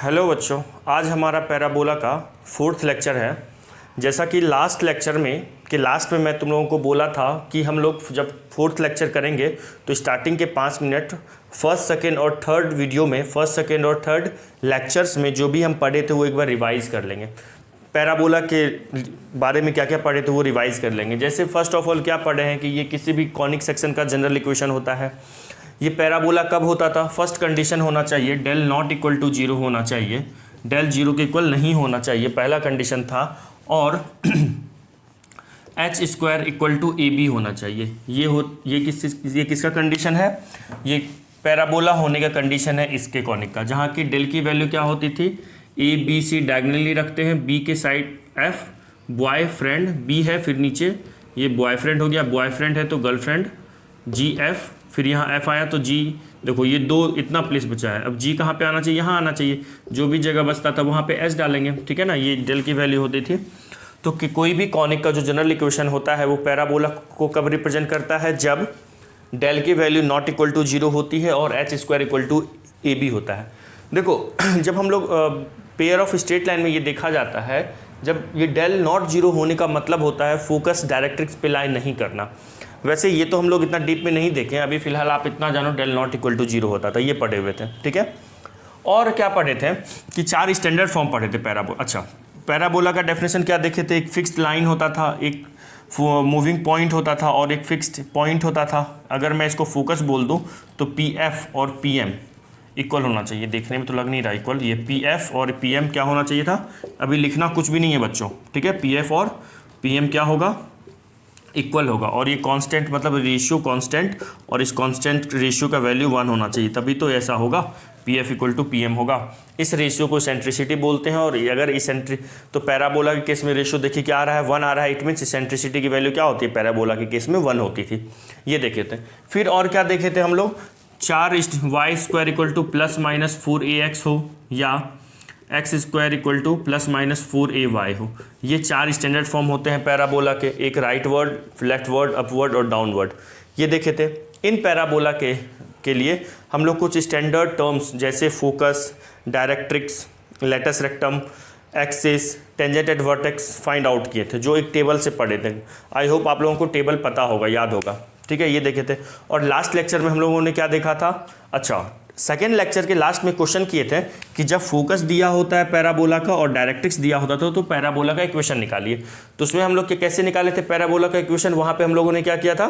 Hello बच्चों, आज हमारा पैराबोला का फोर्थ लेक्चर है। जैसा कि लास्ट लेक्चर में लास्ट में मैं तुम लोगों को बोला था कि हम लोग जब फोर्थ लेक्चर करेंगे तो स्टार्टिंग के 5 मिनट फर्स्ट सेकेंड और थर्ड वीडियो में फर्स्ट सेकेंड और थर्ड लेक्चर्स में जो भी हम पढ़े थे वो एक बार रिवाइज़ कर लेंगे। पैराबोला के बारे में क्या क्या पढ़े थे वो रिवाइज़ कर लेंगे। जैसे फर्स्ट ऑफ ऑल क्या पढ़े हैं कि ये किसी भी कॉनिक सेक्शन का जनरल इक्वेशन होता है। ये पैराबोला कब होता था? फर्स्ट कंडीशन होना चाहिए del not equal to zero होना चाहिए, डेल जीरो के इक्वल नहीं होना चाहिए, पहला कंडीशन था। और H square equal to A B होना चाहिए। ये किसका कंडीशन है? ये पैराबोला होने का कंडीशन है इसके कॉनिक का, जहाँ की डेल की वैल्यू क्या होती थी? ए बी सी डायगनली रखते हैं, बी के साइड एफ बॉयफ्रेंड, बी है फिर नीचे ये बॉयफ्रेंड हो गया, बॉयफ्रेंड है तो गर्लफ्रेंड, जी एफ, फिर यहाँ एफ आया तो जी। देखो ये दो इतना प्लेस बचा है, अब जी कहाँ पे आना चाहिए? यहाँ आना चाहिए। जो भी जगह बचता था वहाँ पे एस डालेंगे, ठीक है ना। ये डेल की वैल्यू होती थी। तो कि कोई भी कॉनिक का जो जनरल इक्वेशन होता है वो पैराबोला को कब रिप्रेजेंट करता है? जब डेल की value not equal to zero होती है और H square equal to A B होता है। देखो जब हम लोग पेयर ऑफ स्ट्रेट लाइन में ये देखा जाता है, जब ये डेल नॉट जीरो होने का मतलब होता है फोकस डायरेक्ट्रिक्स पे लाइन नहीं करना। वैसे ये तो हम लोग इतना डीप में नहीं देखें, अभी फिलहाल आप इतना जानो del not equal to zero होता था, ये पढ़े हुए थे, ठीक है। और क्या पढ़े थे कि 4 स्टैंडर्ड फॉर्म पढ़े थे पैराबोला। अच्छा, पैराबोला का डेफिनेशन क्या देखे थे? एक फिक्स्ड लाइन होता था, एक मूविंग पॉइंट होता था और एक फिक्स्ड पॉइंट होता था। अगर मैं इसको फोकस बोल दूं तो पी एफ और पी एम इक्वल होना चाहिए। देखने में तो लग नहीं रहा इक्वल, ये पी एफ और पी एम क्या होना चाहिए था? अभी लिखना कुछ भी नहीं है बच्चों, ठीक है। पी एफ और पी एम क्या होगा? इक्वल होगा। और ये कांस्टेंट मतलब रेशियो कांस्टेंट, और इस कांस्टेंट रेशियो का वैल्यू 1 होना चाहिए, तभी तो ऐसा होगा। P F equal to P M होगा। इस रेशियो को सेंट्रिसिटी बोलते हैं। और अगर तो पैराबोला के केस में रेशियो देखिए क्या आ रहा है? 1 आ रहा है। इट मीन्स सेंट्रिसिटी की वैल्यू क्या होती है? पैराबोला के केस में 1 होती थी। ये देखे थे। फिर और क्या देखे थे हम लोग? 4 Y square equal to plus minus 4ax हो, या X square equal to plus minus 4ay हो। ये 4 स्टैंडर्ड फॉर्म होते हैं पैराबोला के, एक right word, left word, upward और डाउनवर्ड। ये देखे थे। इन पैराबोला के लिए हम लोग कुछ स्टैंडर्ड टर्म्स जैसे focus, directrix, latus rectum, axis, tangent at vertex find out किए थे, जो एक टेबल से पढ़े थे। आई होप आप लोगों को टेबल पता होगा, याद होगा, ठीक है। ये देखे थे। और लास्ट लेक्चर में हम लोगों ने क्या देखा था? अच्छा, सेकेंड लेक्चर के लास्ट में क्वेश्चन किए थे कि जब फोकस दिया होता है पैराबोला का और डायरेक्ट्रिक्स दिया होता था तो पैराबोला का इक्वेशन निकालिए। तो उसमें हम लोग कैसे निकाले थे पैराबोला का इक्वेशन? वहाँ पे हम लोगों ने क्या किया था?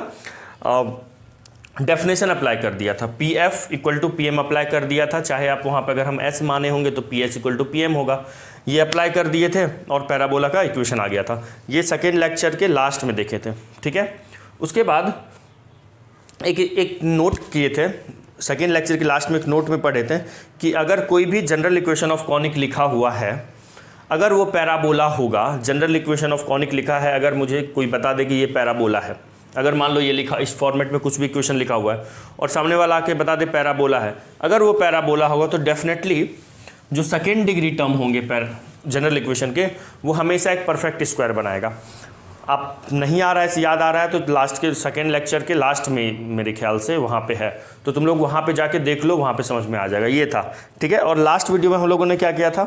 डेफिनेशन अप्लाई कर दिया था। P F equal to P M apply कर दिया था, चाहे आप वहाँ पर अगर हम एस माने होंगे तो P H equal to P M होगा। ये अप्लाई कर दिए थे और पैराबोला का इक्वेशन आ गया था। ये सेकेंड लेक्चर के लास्ट में देखे थे, ठीक है। उसके बाद एक नोट किए थे, सेकेंड लेक्चर के लास्ट में एक नोट में पढ़े थे कि अगर कोई भी जनरल इक्वेशन ऑफ कॉनिक लिखा हुआ है, अगर वो पैराबोला होगा, जनरल इक्वेशन ऑफ कॉनिक लिखा है, अगर मुझे कोई बता दे कि ये पैराबोला है, अगर मान लो ये लिखा इस फॉर्मेट में कुछ भी इक्वेशन लिखा हुआ है और सामने वाला आके बता दे पैराबोला है, अगर वो पैराबोला होगा तो डेफिनेटली जो सेकेंड डिग्री टर्म होंगे जनरल इक्वेशन के, वो हमेशा एक परफेक्ट स्क्वायर बनाएगा। आप नहीं आ रहा है, याद आ रहा है तो लास्ट के सेकेंड लेक्चर के लास्ट में मेरे ख्याल से वहाँ पे है, तो तुम लोग वहाँ पे जाके देख लो, वहाँ पे समझ में आ जाएगा। ये था, ठीक है। और लास्ट वीडियो में हम लोगों ने क्या किया था?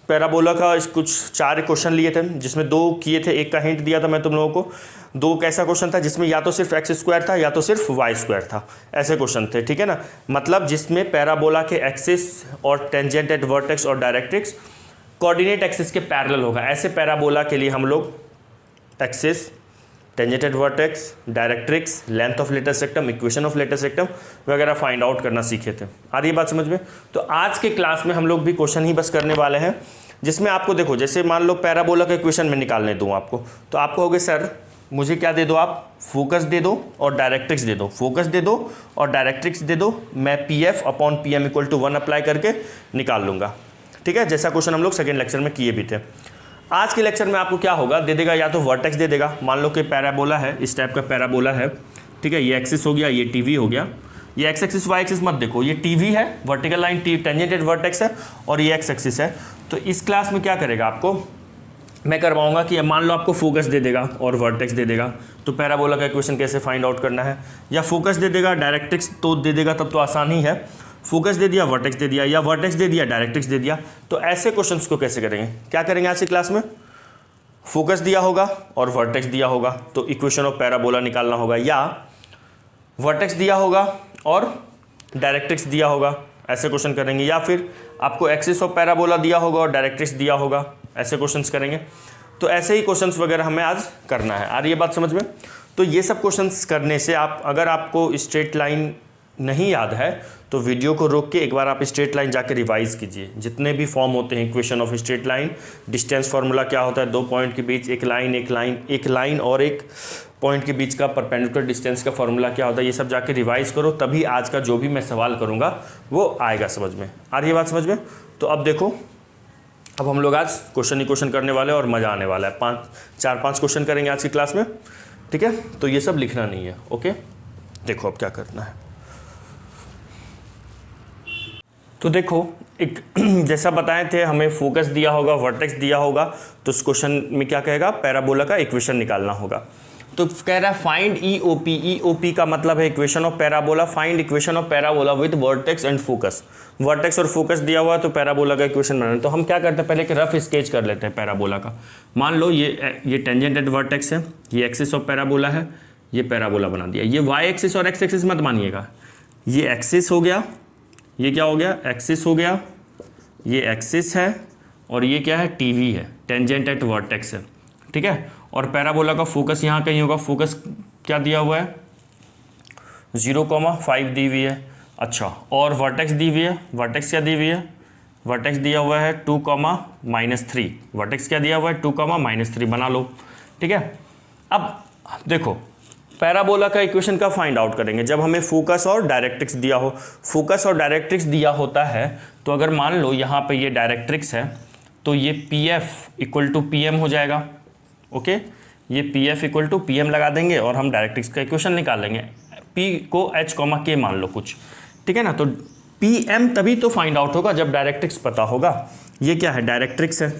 पैराबोला का कुछ 4 क्वेश्चन लिए थे, जिसमें 2 किए थे, एक का हिंट दिया था मैं तुम लोगों को। 2 कैसा क्वेश्चन था जिसमें या तो सिर्फ एक्स स्क्वायर था या तो सिर्फ वाई स्क्वायर था, ऐसे क्वेश्चन थे, ठीक है ना। मतलब जिसमें पैराबोला के एक्सिस और टेंजेंट एट वर्टेक्स और डायरेक्ट्रिक्स कोऑर्डिनेट एक्सिस के पैरेलल होगा। ऐसे पैराबोला के लिए हम लोग axis, tangent at vertex, directrix, length of latus rectum, equation of latus rectum वगैरह फाइंड आउट करना सीखे थे। आ रही है बात समझ में? तो आज के क्लास में हम लोग भी क्वेश्चन ही बस करने वाले हैं, जिसमें आपको देखो, जैसे मान लो पैराबोला का इक्वेशन में निकालने दूँ आपको, तो आप कहोगे सर मुझे क्या दे दो? आप फोकस दे दो और डायरेक्ट्रिक्स दे दो, फोकस दे दो और डायरेक्ट्रिक्स दे दो, मैं P F upon P M equal to 1 apply करके निकाल लूँगा, ठीक है। जैसा क्वेश्चन हम लोग सेकेंड लेक्चर में किए भी थे। आज के लेक्चर में आपको क्या होगा? दे देगा या तो वर्टेक्स दे देगा, मान लो कि पैराबोला है, इस टाइप का पैराबोला है, ठीक है। ये एक्सिस हो गया, ये टीवी हो गया, ये एक्स एक्सिस वाई एक्सिस मत देखो, ये टीवी है, vertical line tangent at vertex है, और ये एक्स एक्सिस है। तो इस क्लास में क्या करेगा आपको मैं करवाऊंगा कि मान लो आपको फोकस दे देगा और वर्टेक्स दे देगा, तो पैराबोला का इक्वेशन कैसे फाइंड आउट करना है, या फोकस दे देगा डायरेक्ट्रिक्स तो दे देगा, तब तो आसान ही है। फोकस दे दिया, वर्टेक्स दे दिया, या वर्टेक्स दे दिया, डायरेक्ट्रिक्स दे दिया। तो ऐसे क्वेश्चंस को कैसे करेंगे, क्या करेंगे आज की क्लास में? फोकस दिया होगा और वर्टेक्स दिया होगा तो इक्वेशन ऑफ पैराबोला निकालना होगा, या वर्टेक्स दिया होगा और डायरेक्ट्रिक्स दिया होगा, ऐसे क्वेश्चन करेंगे, या फिर आपको एक्सिस ऑफ पैराबोला दिया होगा और डायरेक्ट्रिक्स दिया होगा, ऐसे क्वेश्चंस करेंगे। तो ऐसे ही क्वेश्चंस वगैरह हमें आज करना है। आ रही है बात समझ में? तो ये सब क्वेश्चंस करने से आप, अगर आपको स्ट्रेट लाइन नहीं याद है तो वीडियो को रोक के एक बार आप स्ट्रेट लाइन जाके रिवाइज कीजिए। जितने भी फॉर्म होते हैं equation of straight line, distance formula क्या होता है, 2 पॉइंट के बीच एक लाइन और एक पॉइंट के बीच का परपेंडिकुलर डिस्टेंस का फार्मूला क्या होता है, ये सब जाके रिवाइज करो, तभी आज का जो भी मैं सवाल करूँगा वो आएगा समझ में। आ रही है बात समझ में? तो अब देखो, अब हम लोग आज क्वेश्चन ही क्वेश्चन करने वाले हैं और मज़ा आने वाला है। 4-5 क्वेश्चन करेंगे आज की क्लास में, ठीक है? तो ये सब लिखना नहीं है, ओके? देखो अब क्या करना है। तो देखो, एक जैसा बताए थे हमें फोकस दिया होगा, वर्टेक्स दिया होगा, तो उस क्वेश्चन में क्या कहेगा, पैराबोला का इक्वेशन निकालना होगा। तो कह रहा है फाइंड ईओपी। ईओपी का मतलब है equation of parabola. Find equation of parabola with vertex and focus. Vertex और फोकस दिया हुआ है तो पैराबोला का इक्वेशन बनाना। तो हम क्या करते हैं, पहले एक रफ स्केच कर लेते हैं पैराबोला का। मान लो ये टेंजेंट एट वर्टेक्स है, ये एक्सिस ऑफ पैराबोला है, ये पैराबोला बना दिया। ये वाई एक्सिस और एक्स एक्सिस मत मानिएगा, ये एक्सिस हो गया, ये क्या हो गया, एक्सिस हो गया, ये एक्सिस है और ये क्या है, टीवी है, टेंजेंट एट वर्टेक्स है, ठीक है। और पैराबोला का फोकस यहाँ कहीं होगा। फोकस क्या दिया हुआ है, 0,5 दी हुई है। अच्छा, और वर्टेक्स दी हुई है। वर्टेक्स क्या दी हुई है, वर्टेक्स दिया हुआ है 2,-3। वर्टेक्स क्या दिया हुआ है, 2,-3 बना लो, ठीक है। अब देखो, पैराबोला का इक्वेशन का फाइंड आउट करेंगे जब हमें फोकस और डायरेक्ट्रिक्स दिया हो। फोकस और डायरेक्ट्रिक्स दिया होता है तो अगर मान लो यहाँ पे ये डायरेक्ट्रिक्स है तो ये PF इक्वल टू PM हो जाएगा, ओके। ये PF इक्वल टू PM लगा देंगे और हम डायरेक्ट्रिक्स का इक्वेशन निकालेंगे। P को H, K मान लो कुछ, ठीक है ना। तो PM तभी तो फाइंड आउट होगा जब डायरेक्ट्रिक्स पता होगा। ये क्या है, डायरेक्ट्रिक्स है,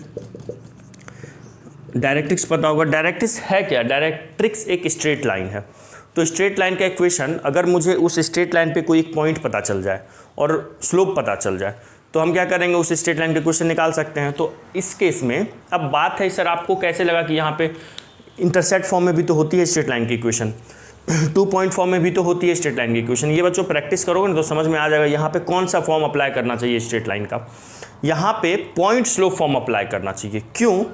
डायरेक्ट्रिक्स पता होगा। डायरेक्ट्रिक्स है क्या, डायरेक्ट्रिक्स एक स्ट्रेट लाइन है। तो स्ट्रेट लाइन का इक्वेशन, अगर मुझे उस स्ट्रेट लाइन पे कोई एक पॉइंट पता चल जाए और स्लोप पता चल जाए तो हम क्या करेंगे, उस स्ट्रेट लाइन का इक्वेशन निकाल सकते हैं। तो इस केस में अब बात है, सर आपको कैसे लगा कि यहाँ पे इंटरसेप्ट फॉर्म में भी तो होती है स्ट्रेट लाइन की इक्वेशन, 2 पॉइंट फॉर्म में भी तो होती है स्ट्रेट लाइन की इक्वेशन। ये बच्चों प्रैक्टिस करोगे ना तो समझ में आ जाएगा यहाँ पे कौन सा फॉर्म अप्लाई करना चाहिए स्ट्रेट लाइन का। यहाँ पे पॉइंट स्लोप फॉर्म अप्लाई करना चाहिए। क्यों?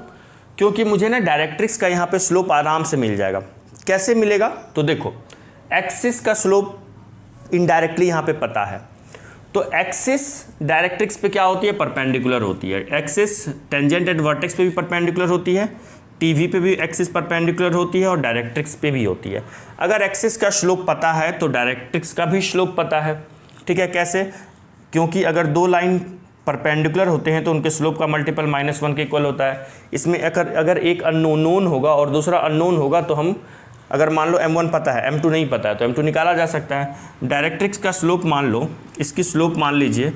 क्योंकि मुझे ना डायरेक्ट्रिक्स का यहाँ पे स्लोप आराम से मिल जाएगा। कैसे मिलेगा, तो देखो, एक्सिस का स्लोप इनडायरेक्टली यहाँ पे पता है। तो एक्सिस डायरेक्ट्रिक्स पे क्या होती है, परपेंडिकुलर होती है। एक्सिस टेंजेंट एट वर्टेक्स पे भी परपेंडिकुलर होती है, टीवी पे भी एक्सिस परपेंडिकुलर होती है और डायरेक्ट्रिक्स पे भी होती है। अगर एक्सिस का स्लोप पता है तो डायरेक्ट्रिक्स का भी स्लोप पता है, ठीक है। कैसे? क्योंकि अगर 2 लाइन परपेंडिकुलर होते हैं तो उनके स्लोप का मल्टीपल -1 के इक्वल होता है। इसमें अगर एक अननोन होगा और दूसरा अननोन होगा तो हम, अगर मान लो M1 पता है, M2 नहीं पता है तो M2 निकाला जा सकता है। डायरेक्ट्रिक्स का स्लोप मान लो, इसकी स्लोप मान लीजिए,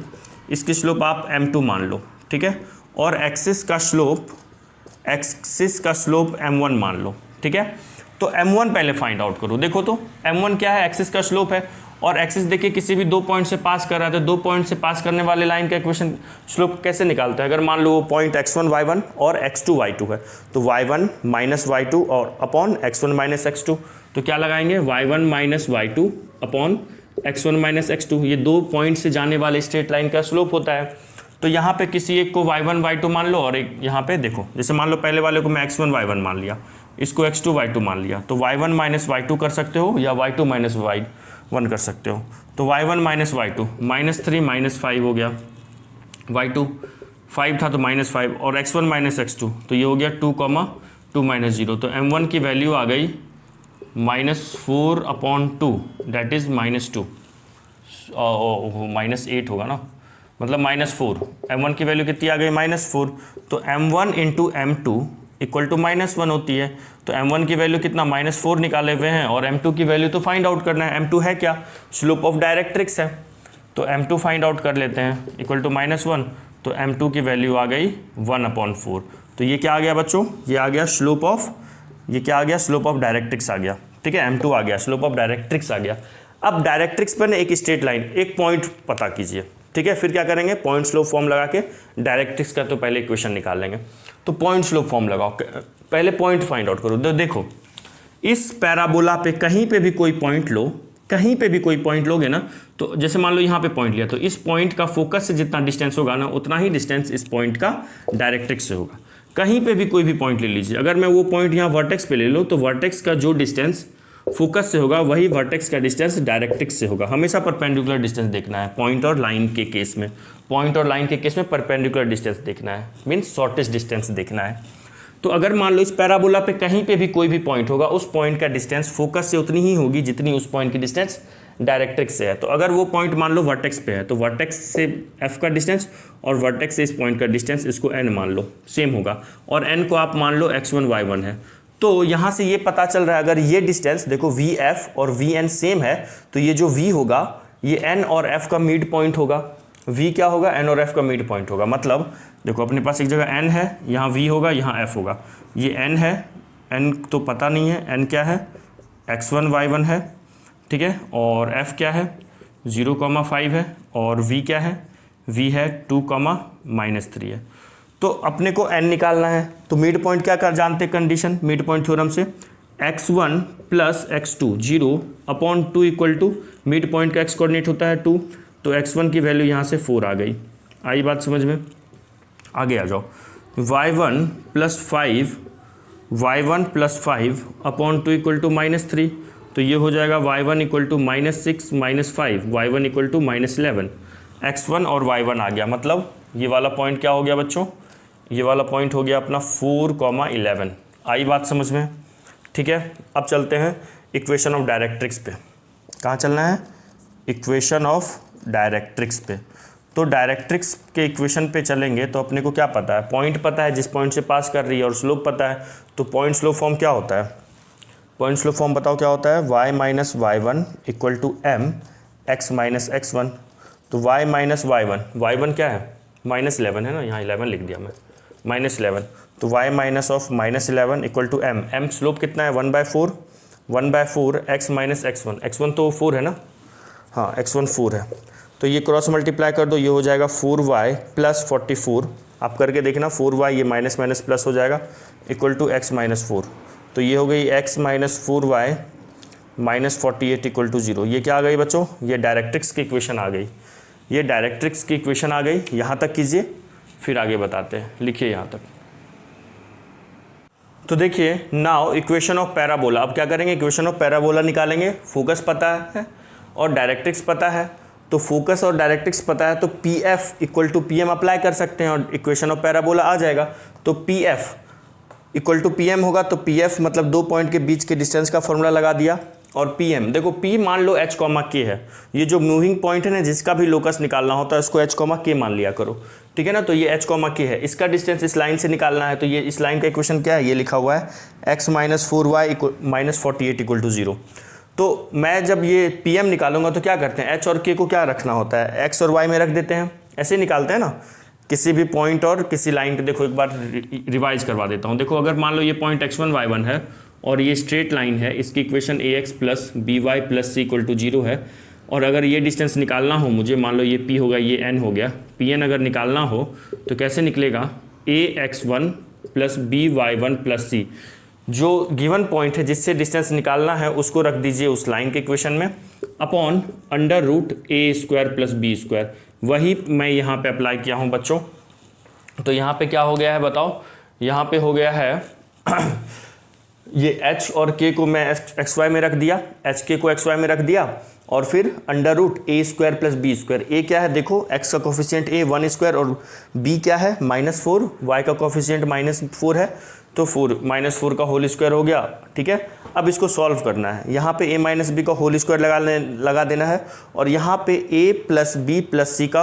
इसकी स्लोप आप M2 मान लो, ठीक है। और एक्सिस का स्लोप M1 मान लो, ठीक है। तो M1 पहले फाइंड आउट करो। देखो तो M1 क्या है, एक्सिस का स्लोप है और एक्सिस देखिए किसी भी 2 पॉइंट से पास कर रहा है तो 2 पॉइंट से पास करने वाले लाइन का इक्वेशन स्लोप कैसे निकालता है। अगर मान लो वो पॉइंट x1 y1 और x2 y2 है तो y1 - y2 और अपॉन x1 - x2, तो क्या लगाएंगे, y1 - y2 upon x1 - x2। ये 2 पॉइंट से जाने वाले स्ट्रेट लाइन का स्लोप होता है। तो यहाँ पे किसी एक को y1 y2 मान लो और एक यहाँ पे देखो, जैसे मान लो पहले वाले को मैं x1 y1 मान लिया, इसको x2 y2 मान लिया, तो y1 - y2 कर सकते हो या y2 - y1 कर सकते हो। तो y1 - y2 -3 -5 हो गया, y2 5 था तो -5 और x1 - x2 तो ये हो गया 2, 0। तो m1 की वैल्यू आ गई -4/2 दैट इज़ -2, -8 होगा ना, मतलब -4। m1 की वैल्यू कितनी आ गई, -4। तो m1 × m2 इक्वल टू -1 होती है। तो m1 की वैल्यू कितना, -4 निकाले हुए हैं और m2 की वैल्यू तो फाइंड आउट करना है। m2 है क्या, स्लोप ऑफ डायरेक्ट्रिक्स है, तो m2 फाइंड आउट कर लेते हैं, इक्वल टू -1। तो m2 की वैल्यू आ गई 1/4। तो ये क्या आ गया बच्चों, ये आ गया स्लोप ऑफ डायरेक्ट्रिक्स आ गया, ठीक है। m2 आ गया, स्लोप ऑफ डायरेक्ट्रिक्स आ गया। अब डायरेक्ट्रिक्स पर एक स्ट्रेट लाइन, एक पॉइंट पता कीजिए, ठीक है। फिर क्या करेंगे, पॉइंट स्लोप फॉर्म लगा के डायरेक्ट्रिक्स का तो पहले इक्वेशन निकाल लेंगे। तो पॉइंट स्लोप फॉर्म लगाओ, पहले पॉइंट फाइंड आउट करो। देखो इस पैराबोला पे कहीं पे भी कोई पॉइंट लो, कहीं पे भी कोई पॉइंट लोगे ना, तो जैसे मान लो यहाँ पे पॉइंट लिया, तो इस पॉइंट का फोकस से जितना डिस्टेंस होगा ना, उतना ही डिस्टेंस इस पॉइंट का डायरेक्ट्रिक्स से होगा। कहीं पे भी कोई भी पॉइंट ले लीजिए, अगर मैं वो पॉइंट यहाँ वर्टेक्स पे ले लूँ, तो वर्टेक्स का जो डिस्टेंस फोकस से होगा वही वर्टेक्स का डिस्टेंस डायरेक्ट्रिक्स से होगा। हमेशा परपेंडिकुलर डिस्टेंस देखना है पॉइंट और लाइन के केस में, पॉइंट और लाइन के केस में परपेंडिकुलर डिस्टेंस देखना है, मीन्स शॉर्टेस्ट डिस्टेंस देखना है। तो अगर मान लो इस पैराबोला पे कहीं पे भी कोई भी पॉइंट होगा, उस पॉइंट का डिस्टेंस फोकस से उतनी ही होगी जितनी उस पॉइंट की डिस्टेंस डायरेक्ट्रिक्स से है। तो अगर वो पॉइंट मान लो वर्टेक्स पे है, तो वर्टेक्स से एफ का डिस्टेंस और वर्टेक्स से इस पॉइंट का डिस्टेंस, इसको एन मान लो, सेम होगा, और एन को आप मान लो x1 y1 है। तो यहाँ से ये पता चल रहा है, अगर ये डिस्टेंस देखो वी एफ और वी एन सेम है, तो ये जो v होगा ये n और f का मिड पॉइंट होगा। v क्या होगा, n और f का मिड पॉइंट होगा। मतलब देखो अपने पास एक जगह n है, यहाँ v होगा, यहाँ f होगा, ये n है, n तो पता नहीं है, n क्या है, x1 y1 है, ठीक है, और f क्या है 0,5 है, और v क्या है, v है 2,-3 है। तो अपने को n निकालना है, तो मिड पॉइंट क्या कर जानते कंडीशन मिड पॉइंट थ्योरम से, x1 plus x2 0/2 equal to mid point का x कोऑर्डिनेट होता है 2, तो x1 की वैल्यू यहाँ से 4 आ गई। आई बात समझ में, आगे आ जाओ। y1 प्लस 5/2 इक्वल टू -3, तो ये हो जाएगा y1 equal to -6 -5, y1 equal to -11, x1 और y1 आ गया। मतलब ये वाला पॉइंट क्या हो गया बच्चों, ये वाला पॉइंट हो गया अपना 4,11। आई बात समझ में, ठीक है। अब चलते हैं इक्वेशन ऑफ डायरेक्ट्रिक्स पे। कहाँ चलना है, इक्वेशन ऑफ डायरेक्ट्रिक्स पे। तो डायरेक्ट्रिक्स के इक्वेशन पे चलेंगे तो अपने को क्या पता है, पॉइंट पता है जिस पॉइंट से पास कर रही है, और स्लोप पता है। तो पॉइंट स्लोप फॉर्म क्या होता है, पॉइंट स्लोप फॉर्म बताओ क्या होता है, y minus y1 equal to m x minus x1। तो y माइनस y1 क्या है, -11 है ना, यहाँ 11 लिख दिया मैं, -11। तो y minus of -11 equal to m slope कितना है 1/4 x माइनस x1 तो 4 है ना, हाँ x1 4 है। तो ये क्रॉस मल्टीप्लाई कर दो, ये हो जाएगा 4y प्लस 44, आप करके देखना 4y ये माइनस माइनस प्लस हो जाएगा, इक्वल टू x माइनस 4। तो ये हो गई x minus 4y minus 48 equal to 0। ये क्या आ गई बच्चों, ये डायरेक्ट्रिक्स की इक्वेशन आ गई, ये डायरेक्ट्रिक्स की इक्वेशन आ गई। यहाँ तक कीजिए, फिर आगे बताते हैं, लिखिए यहाँ तक। तो देखिए नाउ इक्वेशन ऑफ पैराबोला। अब क्या करेंगे, इक्वेशन ऑफ पैराबोला निकालेंगे। फोकस पता है और डायरेक्ट्रिक्स पता है, तो फोकस और डायरेक्ट्रिक्स पता है, तो P F equal to P M apply कर सकते हैं और इक्वेशन ऑफ पैराबोला आ जाएगा। तो P F equal to P M होगा, तो पी एफ मतलब दो पॉइंट के बीच के डिस्टेंस का फॉर्मूला लगा दिया। और पी एम देखो, पी मान लो h, k है, ये जो मूविंग पॉइंट है ना, जिसका भी लोकस निकालना होता है उसको h, k मान लिया करो, ठीक है ना। तो ये h, k है, इसका डिस्टेंस इस लाइन से निकालना है, तो ये इस लाइन का इक्वेशन क्या है, ये लिखा हुआ है x minus 4y minus 48 equal to 0। तो मैं जब ये पी एम निकालूंगा तो क्या करते हैं, h और k को क्या रखना होता है, x और y में रख देते हैं, ऐसे ही निकालते हैं ना किसी भी पॉइंट और किसी लाइन पे। देखो एक बार रिवाइज करवा देता हूँ। देखो अगर मान लो ये पॉइंट x1 y1 है और ये स्ट्रेट लाइन है, इसकी equation ax plus by plus c equal to 0 है, और अगर ये डिस्टेंस निकालना हो मुझे, मान लो ये p होगा, ये n हो गया, pn अगर निकालना हो तो कैसे निकलेगा, ax1 plus by1 plus c। जो गिवन पॉइंट है जिससे डिस्टेंस निकालना है उसको रख दीजिए उस लाइन के इक्वेशन में, upon under root a² plus b²। वही मैं यहाँ पे अप्लाई किया हूँ बच्चों। तो यहाँ पे क्या हो गया है बताओ, यहाँ पे हो गया है ये h और k को मैं xy में रख दिया, hk को xy में रख दिया, और फिर under root a² plus b²। a क्या है देखो, x का कोफिशिएंट a 1² और b क्या है -4, y का कोफिशिएंट -4 है, तो 4 का होल स्क्वायर हो गया, ठीक है। अब इसको सॉल्व करना है, यहाँ पे a माइनस बी का होल स्क्वायर लगा देना है, और यहाँ पे a plus B plus C का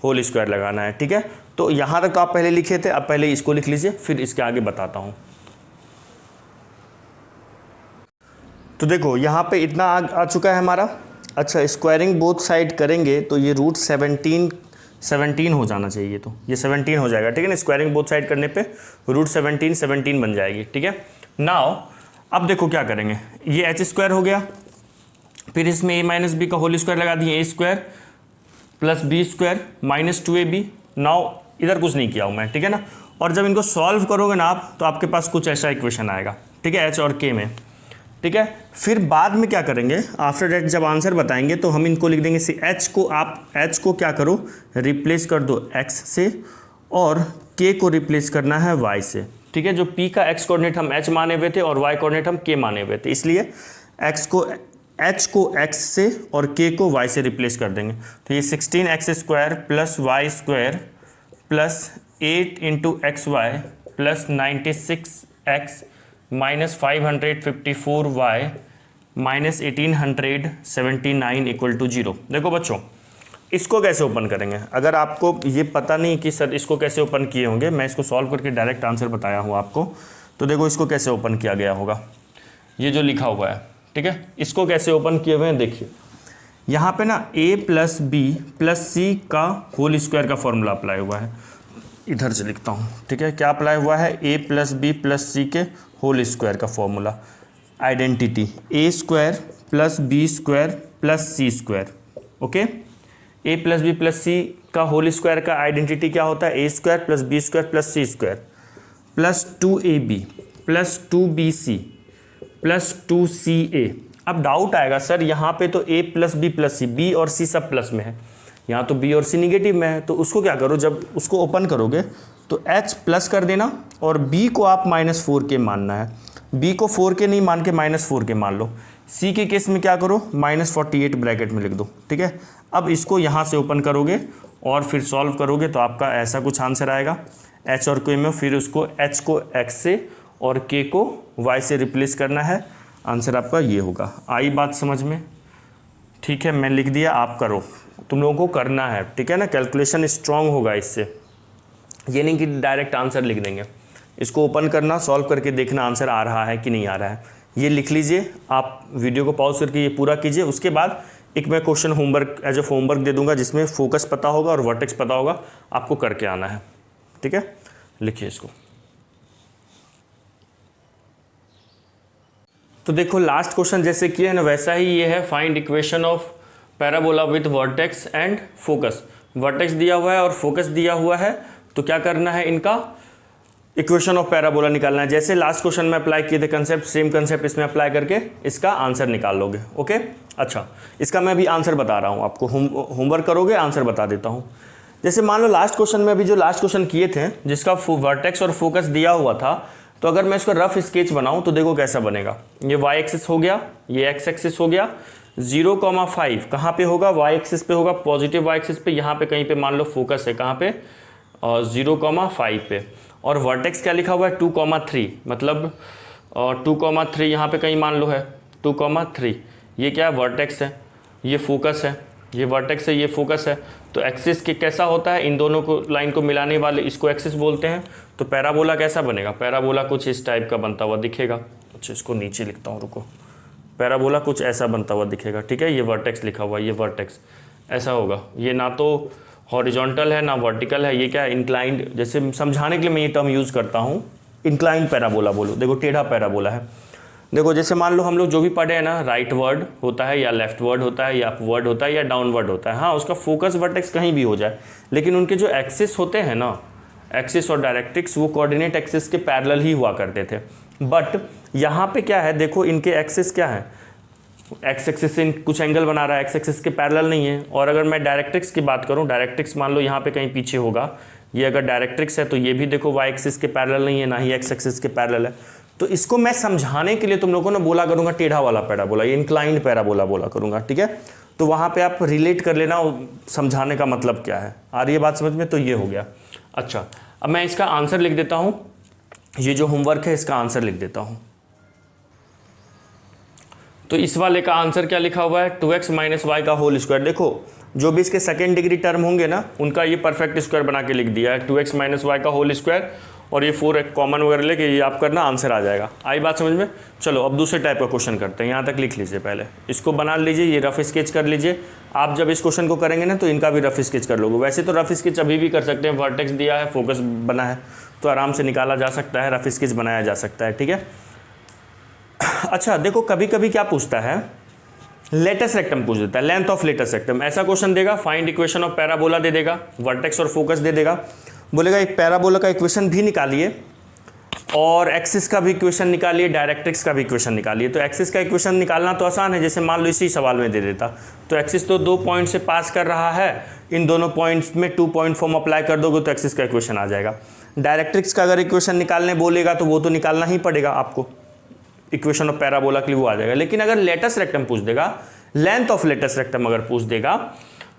होल स्क्वायर लगाना है, ठीक है। तो यहाँ तक आप पहले लिखे थे, अब पहले इसको लिख लीजिए, फिर इसके आगे बताता हूँ। तो देखो यहाँ पे इतना आ चुका है हमारा। अच्छा, स्क्वायरिंग बोथ साइड करेंगे तो ये रूट 17 हो जाना चाहिए, तो ये 17 हो जाएगा, ठीक है ना। स्क्वायरिंग बोथ साइड करने पे रूट 17 बन जाएगी, ठीक है। नाउ अब देखो क्या करेंगे, ये h² हो गया, फिर इसमें a माइनस बी का होल स्क्वायर लगा दिए, a square plus B square minus 2ab। Now इधर कुछ नहीं किया हूँ मैं, ठीक है ना। और जब इनको सॉल्व करोगे ना आप, तो आपके पास कुछ ऐसा इक्वेशन आएगा, ठीक है, एच और के में, ठीक है। फिर बाद में क्या करेंगे, आफ्टर दैट जब आंसर बताएंगे तो हम इनको लिख देंगे, एच को आप एच को क्या करो, रिप्लेस कर दो एक्स से, और के को रिप्लेस करना है वाई से, ठीक है। जो पी का एक्स कोऑर्डिनेट हम एच माने हुए थे और वाई कोऑर्डिनेट हम के माने हुए थे, इसलिए एक्स को एच को एक्स से और के को वाई से रिप्लेस कर देंगे। तो ये 16x square plus Y square plus 8 into X Y plus 96x minus 554y minus 1879 equal to 0। देखो बच्चों, इसको कैसे ओपन करेंगे, अगर आपको ये पता नहीं कि सर इसको कैसे ओपन किए होंगे, मैं इसको सॉल्व करके डायरेक्ट आंसर बताया हूँ आपको। तो देखो इसको कैसे ओपन किया गया होगा, ये जो लिखा हुआ है, ठीक है, इसको कैसे ओपन किए हुए हैं देखिए। यहाँ पे ना a plus B plus C का होल स्क्वायर का फॉर्मूला अप्लाई हुआ है, इधर से लिखता हूँ, ठीक है। क्या अप्लाई हुआ है, a plus B plus C के होल स्क्वायर का formula, identity a square plus B square plus C square, okay. a plus B plus C का होल स्क्वायर का आइडेंटिटी क्या होता है, a square plus B square plus C square plus 2ab plus 2bc plus 2ca। अब doubt आएगा sir यहाँ पे तो a plus B plus C, b और c सब प्लस में है, यहाँ तो b और c निगेटिव में है। तो उसको क्या करो, जब उसको ओपन करोगे तो h प्लस कर देना और b को आप -4k मानना है, b को 4k नहीं मान के -4k मान लो। c के केस में क्या करो, -48 ब्रैकेट में लिख दो, ठीक है। अब इसको यहाँ से ओपन करोगे और फिर सॉल्व करोगे तो आपका ऐसा कुछ आंसर आएगा, h और k में फिर उसको h को x से और k को y से रिप्लेस करना है, आंसर आपका ये होगा। आई बात समझ में, ठीक है, मैं लिख दिया, आप करो, तुम लोगों को करना है, ठीक है ना। कैलकुलेशन स्ट्रांग होगा इससे, ये नहीं कि डायरेक्ट आंसर लिख देंगे। इसको ओपन करना, सॉल्व करके देखना आंसर आ रहा है कि नहीं आ रहा है। ये लिख लीजिए, आप वीडियो को पॉज करके ये पूरा कीजिए। उसके बाद एक मैं question homework as a homework दे दूंगा, जिसमें फोकस पता होगा और वर्टेक्स पता होगा, आपको करके आना है, ठीक है। लिखिए इसको। तो देखो लास्ट क्वेश्चन जैसे किए है ना, वैसा ही ये है, find equation of parabola with vertex and focus. Vertex दिया हुआ है और फोकस दिया हुआ है, तो क्या करना है, इनका इक्वेशन ऑफ पैराबोला निकालना है। जैसे लास्ट क्वेश्चन में अप्लाई किए थे कंसेप्ट, सेम कंसेप्ट इसमें अप्लाई करके इसका आंसर निकाल लोगे, ओके। अच्छा, इसका मैं अभी आंसर बता रहा हूँ आपको, होमवर्क करोगे, आंसर बता देता हूँ। जैसे मान लो लास्ट क्वेश्चन में अभी जो लास्ट क्वेश्चन किए थे, जिसका वर्टेक्स और फोकस दिया हुआ था, तो अगर मैं इसका रफ स्केच बनाऊं तो देखो कैसा बनेगा। ये y एक्सिस हो गया, ये x एक्सिस हो गया, 0,5 कहाँ पे होगा, y एक्सिस पे होगा, पॉजिटिव y एक्सिस पे, यहाँ पे कहीं पे मान लो फोकस है, कहाँ पे, 0,5 पे। और वर्टेक्स क्या लिखा हुआ है, 2,3, मतलब 2,3 यहाँ पे कहीं मान लो है, 2,3। ये क्या है, वर्टेक्स है, ये फोकस है, ये वर्टेक्स है, ये फोकस है। तो एक्सिस के कैसा होता है, इन दोनों को लाइन को मिलाने वाले, इसको एक्सिस बोलते हैं। तो पैराबोला कैसा बनेगा, पैराबोला कुछ इस टाइप का बनता हुआ दिखेगा। अच्छा, इसको नीचे लिखता हूँ, रुको। पैराबोला कुछ ऐसा बनता हुआ दिखेगा, ठीक है। ये वर्टेक्स लिखा हुआ है, ये वर्टेक्स ऐसा होगा। ये ना तो हॉरिजॉन्टल है ना वर्टिकल है, ये क्या है, इंक्लाइंड। जैसे समझाने के लिए मैं ये टर्म यूज़ करता हूँ, इंक्लाइंड पैराबोला बोलो। देखो टेढ़ा पैराबोला है। देखो जैसे मान लो हम लोग जो भी पढ़े हैं ना, राइट वर्ड होता है या लेफ्ट वर्ड होता है या अपवर्ड होता है या डाउनवर्ड होता है। हाँ, उसका फोकस वर्टेक्स कहीं भी हो जाए, लेकिन उनके जो एक्सिस होते हैं ना, एक्सिस और डायरेक्ट्रिक्स, वो कोऑर्डिनेट एक्सिस के पैरेलल ही हुआ करते थे। बट यहाँ पे क्या है, देखो इनके एक्सिस क्या है, एक्स एक्सिस से कुछ एंगल बना रहा है, एक्स एक्सिस के पैरेलल नहीं है। और अगर मैं डायरेक्ट्रिक्स की बात करूँ, डायरेक्ट्रिक्स मान लो यहाँ पे कहीं पीछे होगा, ये अगर डायरेक्ट्रिक्स है तो ये भी देखो वाई एक्सिस के पैरेलल नहीं है, ना ही एक्स एक्सिस के पैरेलल है। तो इसको मैं समझाने के लिए तुम लोगों को ना बोला करूँगा टेढ़ा वाला पैराबोला, ये इंक्लाइंड पैराबोला बोला करूँगा, ठीक है। तो वहाँ पे आप रिलेट कर लेना समझाने का मतलब क्या है। आ रही है बात समझ में, तो ये हो गया। अच्छा, अब मैं इसका आंसर लिख देता हूँ, ये जो होमवर्क है इसका आंसर लिख देता हूँ। तो इस वाले का आंसर क्या लिखा हुआ है, 2x माइनस वाई का होल स्क्वायर। देखो जो भी इसके सेकेंड डिग्री टर्म होंगे ना, उनका ये परफेक्ट स्क्वायर बना के लिख दिया है, 2x माइनस वाई का होल स्क्वायर। और ये 4 कॉमन वगैरह लेके ये आप करना, आंसर आ जाएगा। आई बात समझ में। चलो अब दूसरे टाइप का क्वेश्चन करते हैं, यहाँ तक लिख लीजिए, पहले इसको बना लीजिए, ये रफ स्केच कर लीजिए। आप जब इस क्वेश्चन को करेंगे ना, तो इनका भी रफ स्केच कर लोगे। वैसे तो रफ स्केच अभी भी कर सकते हैं, वर्टेक्स दिया है, फोकस बना है, तो आराम से निकाला जा सकता है, रफ स्केच बनाया जा सकता है, ठीक है। अच्छा देखो, कभी कभी क्या पूछता है, लेटेस्ट रेक्टम पूछ देता है, लेंथ ऑफ लेटेस्ट रेक्टम। ऐसा क्वेश्चन देगा, फाइंड इक्वेशन ऑफ पैराबोला दे देगा, वर्टेक्स और फोकस दे देगा, बोलेगा एक पैराबोला का इक्वेशन भी निकालिए और एक्सिस का भी इक्वेशन निकालिए, डायरेक्ट्रिक्स का भी इक्वेशन निकालिए। तो एक्सिस का इक्वेशन निकालना तो आसान है, जैसे मान लो इसी सवाल में दे देता, तो एक्सिस तो 2 पॉइंट से पास कर रहा है, इन दोनों पॉइंट्स में 2 पॉइंट फॉर्म अप्लाई कर दोगे तो एक्सिस का इक्वेशन आ जाएगा। डायरेक्ट्रिक्स का अगर इक्वेशन निकालने बोलेगा तो वो तो निकालना ही पड़ेगा आपको, इक्वेशन ऑफ पैराबोला के लिए वो आ जाएगा। लेकिन अगर लेटेस्ट रेक्टम पूछ देगा, लेंथ ऑफ लेटेस्ट रेक्टम अगर पूछ देगा,